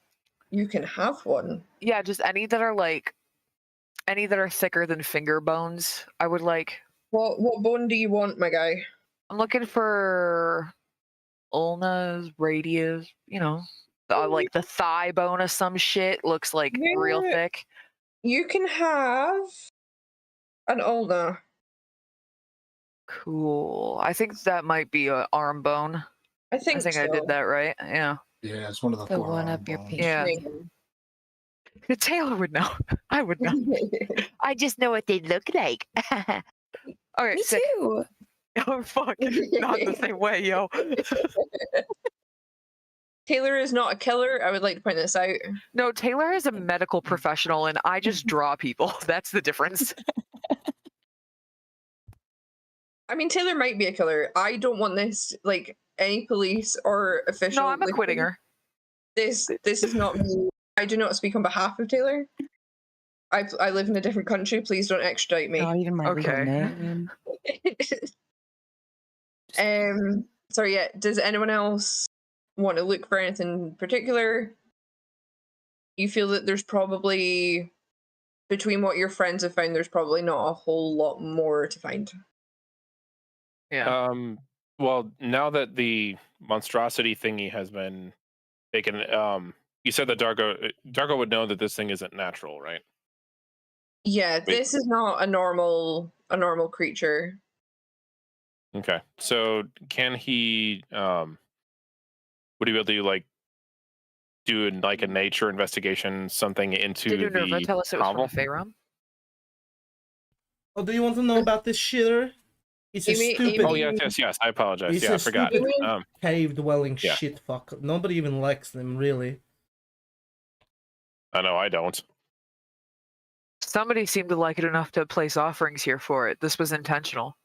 [SPEAKER 2] you can have one.
[SPEAKER 5] Yeah, just any that are thicker than finger bones. I would like.
[SPEAKER 2] What bone do you want, my guy?
[SPEAKER 5] I'm looking for ulnas, radius. Like the thigh bone of some shit looks like real
[SPEAKER 2] Yeah.
[SPEAKER 5] thick.
[SPEAKER 2] You can have an ulna.
[SPEAKER 5] Cool. I think that might be a arm bone.
[SPEAKER 2] I think
[SPEAKER 5] I
[SPEAKER 2] so.
[SPEAKER 5] did that right. Yeah.
[SPEAKER 4] Yeah, it's one of the
[SPEAKER 6] The
[SPEAKER 4] four
[SPEAKER 6] one
[SPEAKER 4] arm
[SPEAKER 6] up your
[SPEAKER 4] bones.
[SPEAKER 6] pinky.
[SPEAKER 5] Yeah. Taylor would know. I would know. I just know what they look like. Okay,
[SPEAKER 6] Me
[SPEAKER 5] sick.
[SPEAKER 6] too.
[SPEAKER 5] Oh fuck! Not the same way, yo.
[SPEAKER 2] Taylor is not a killer. I would like to point this out.
[SPEAKER 5] No, Taylor is a medical professional, and I just draw people. That's the difference.
[SPEAKER 2] I mean, Taylor might be a killer. I don't want this, like, any police or official.
[SPEAKER 5] No, I'm acquitting her.
[SPEAKER 2] This is not me. I do not speak on behalf of Taylor. I live in a different country. Please don't extradite me.
[SPEAKER 6] Not even my legal
[SPEAKER 5] Okay.
[SPEAKER 6] name.
[SPEAKER 2] So yeah, does anyone else want to look for anything in particular? You feel that there's probably, between what your friends have found, there's probably not a whole lot more to find.
[SPEAKER 5] Yeah.
[SPEAKER 3] Well, now that the monstrosity thingy has been taken, you said that Dargo would know that this thing isn't natural, right?
[SPEAKER 2] Yeah,
[SPEAKER 3] Wait.
[SPEAKER 2] this is not a normal creature.
[SPEAKER 3] Okay. So can he would he be able to like do like a nature investigation, something into
[SPEAKER 5] Did Unerva
[SPEAKER 3] the
[SPEAKER 5] tell us it was
[SPEAKER 3] novel?
[SPEAKER 5] from the Fey realm?
[SPEAKER 1] Oh, do you want to know about this shitter? He's a
[SPEAKER 2] Amy-
[SPEAKER 1] stupid,
[SPEAKER 3] Oh yes. I apologize.
[SPEAKER 1] He's
[SPEAKER 3] Yeah, I
[SPEAKER 1] a
[SPEAKER 3] forgot.
[SPEAKER 1] stupid
[SPEAKER 2] Um,
[SPEAKER 1] cave-dwelling
[SPEAKER 3] Yeah.
[SPEAKER 1] shit fuck. Nobody even likes them, really.
[SPEAKER 3] I know I don't.
[SPEAKER 5] Somebody seemed to like it enough to place offerings here for it. This was intentional.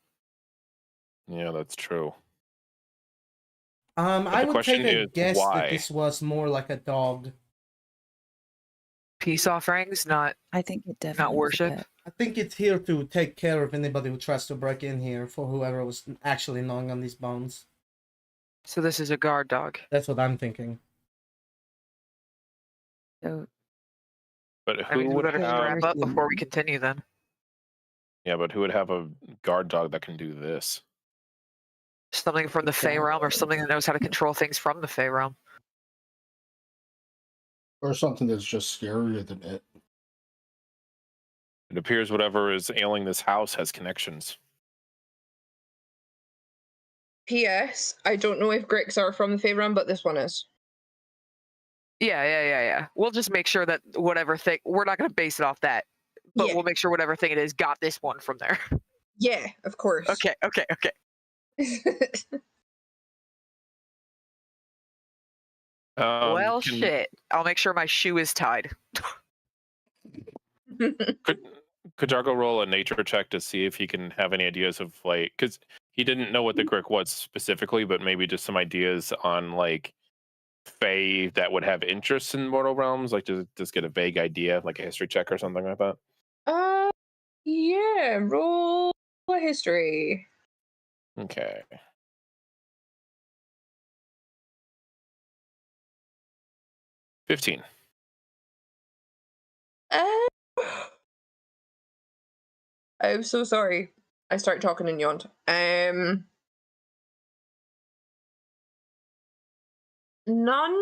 [SPEAKER 3] Yeah, that's true.
[SPEAKER 1] I
[SPEAKER 3] the
[SPEAKER 1] would take
[SPEAKER 3] question
[SPEAKER 1] a
[SPEAKER 3] is,
[SPEAKER 1] guess
[SPEAKER 3] why?
[SPEAKER 1] that this was more like a dog.
[SPEAKER 5] Peace offerings, not
[SPEAKER 6] I think it definitely was a
[SPEAKER 5] worship.
[SPEAKER 6] pet.
[SPEAKER 1] I think it's here to take care of anybody who tries to break in here for whoever was actually gnawing on these bones.
[SPEAKER 5] So this is a guard dog.
[SPEAKER 1] That's what I'm thinking.
[SPEAKER 6] So
[SPEAKER 3] But
[SPEAKER 5] I mean,
[SPEAKER 3] who
[SPEAKER 5] we
[SPEAKER 3] would
[SPEAKER 5] better
[SPEAKER 3] have?
[SPEAKER 5] wrap up before we continue then.
[SPEAKER 3] Yeah, but who would have a guard dog that can do this?
[SPEAKER 5] Something from the Fey realm or something that knows how to control things from the Fey realm.
[SPEAKER 4] Or something that's just scarier than it.
[SPEAKER 3] It appears whatever is ailing this house has connections.
[SPEAKER 2] P.S. I don't know if Grix are from the Fey realm, but this one is.
[SPEAKER 5] Yeah. We'll just make sure that whatever thing, we're not going to base it off that, but
[SPEAKER 2] Yeah.
[SPEAKER 5] we'll make sure whatever thing it is got this one from there.
[SPEAKER 2] Yeah, of course.
[SPEAKER 5] Okay. Well,
[SPEAKER 3] Can-
[SPEAKER 5] shit. I'll make sure my shoe is tied.
[SPEAKER 3] Could Dargo roll a nature check to see if he can have any ideas of like, because he didn't know what the Grick was specifically, but maybe just some ideas on like Fae that would have interest in mortal realms, like just get a vague idea, like a history check or something like that.
[SPEAKER 2] Yeah, roll a history.
[SPEAKER 3] Okay. $15.
[SPEAKER 2] I'm so sorry. I start talking and yawned. None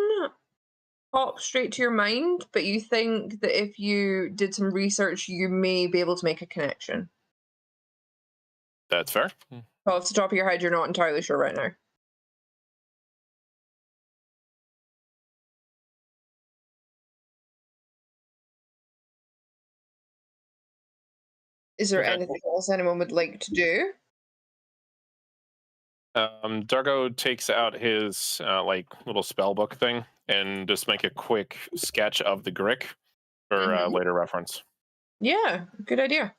[SPEAKER 2] pop straight to your mind, but you think that if you did some research, you may be able to make a connection.
[SPEAKER 3] That's fair.
[SPEAKER 2] Off the top of your head, you're not entirely sure right now. Is there
[SPEAKER 3] Okay.
[SPEAKER 2] anything else anyone would like to do?
[SPEAKER 3] Dargo takes out his like little spell book thing and just make a quick sketch of the Grick for later reference.
[SPEAKER 2] Yeah, good idea.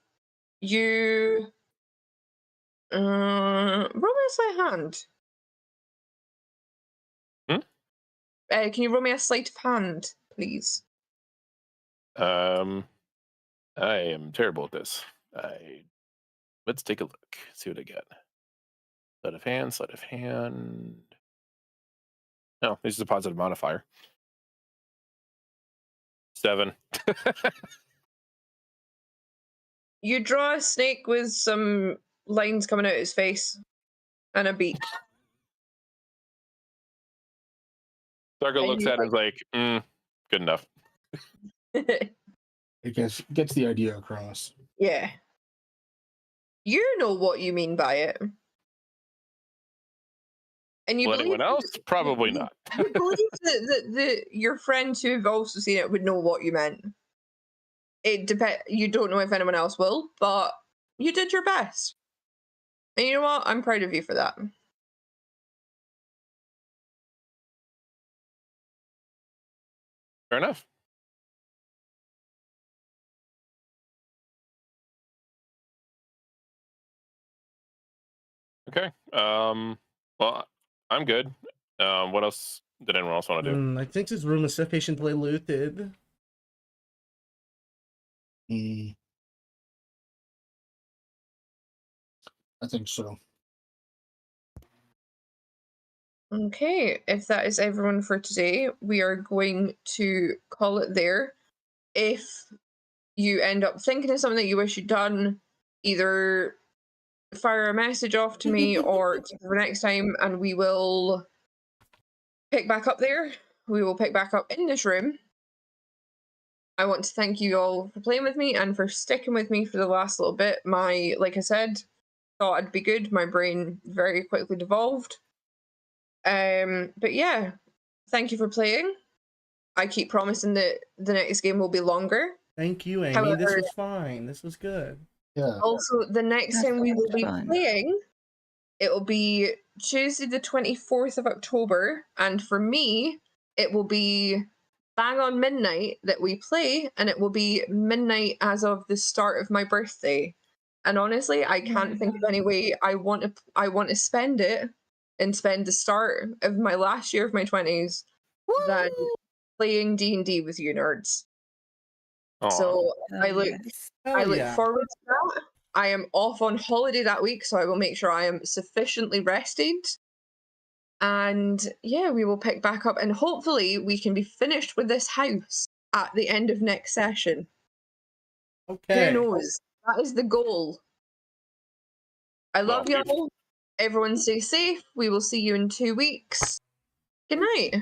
[SPEAKER 2] You roll me a sleight of hand. Can you roll me a sleight of hand, please?
[SPEAKER 3] I am terrible at this. Let's take a look. See what I get. Sleight of hand, sleight of hand. No, this is a positive modifier. 7.
[SPEAKER 2] You draw a snake with some lines coming out his face and a beak.
[SPEAKER 3] Dargo looks at it and is like, good enough.
[SPEAKER 4] It gets the idea across.
[SPEAKER 2] Yeah. You know what you mean by it. And you
[SPEAKER 3] Well,
[SPEAKER 2] believe
[SPEAKER 3] anyone else? Probably not.
[SPEAKER 2] you believe that your friends who have also seen it would know what you meant. It depends. You don't know if anyone else will, but you did your best. And you know what? I'm proud of you for that.
[SPEAKER 3] Fair enough. Okay. Well, I'm good. What else did anyone else want to do?
[SPEAKER 1] I think this room is sufficiently looted.
[SPEAKER 4] I think so.
[SPEAKER 2] Okay, if that is everyone for today, we are going to call it there. If you end up thinking of something that you wish you'd done, either fire a message off to me or keep it for next time, and we will pick back up there. We will pick back up in this room. I want to thank you all for playing with me and for sticking with me for the last little bit. Like I said, thought I'd be good. My brain very quickly devolved. But yeah, thank you for playing. I keep promising that the next game will be longer.
[SPEAKER 1] Thank you, Amy.
[SPEAKER 2] However,
[SPEAKER 1] this was fine. This was good.
[SPEAKER 4] Yeah.
[SPEAKER 2] Also, the next time we will be
[SPEAKER 6] fun.
[SPEAKER 2] playing, it will be Tuesday the 24th of October, and for me, it will be bang on midnight that we play, and it will be midnight as of the start of my birthday. And honestly, I can't think of any way I want to spend it and spend the start of my last year of my 20s than playing D&D with you nerds.
[SPEAKER 3] Aw.
[SPEAKER 2] So I
[SPEAKER 6] Yes.
[SPEAKER 2] look forward to that. I am off on holiday that week, so I will make sure I am sufficiently rested. And yeah, we will pick back up, and hopefully we can be finished with this house at the end of next session.
[SPEAKER 1] Okay.
[SPEAKER 2] Who knows? That is the goal. I love
[SPEAKER 3] Well,
[SPEAKER 2] y'all. Everyone stay safe. We will see you in 2 weeks. Good night.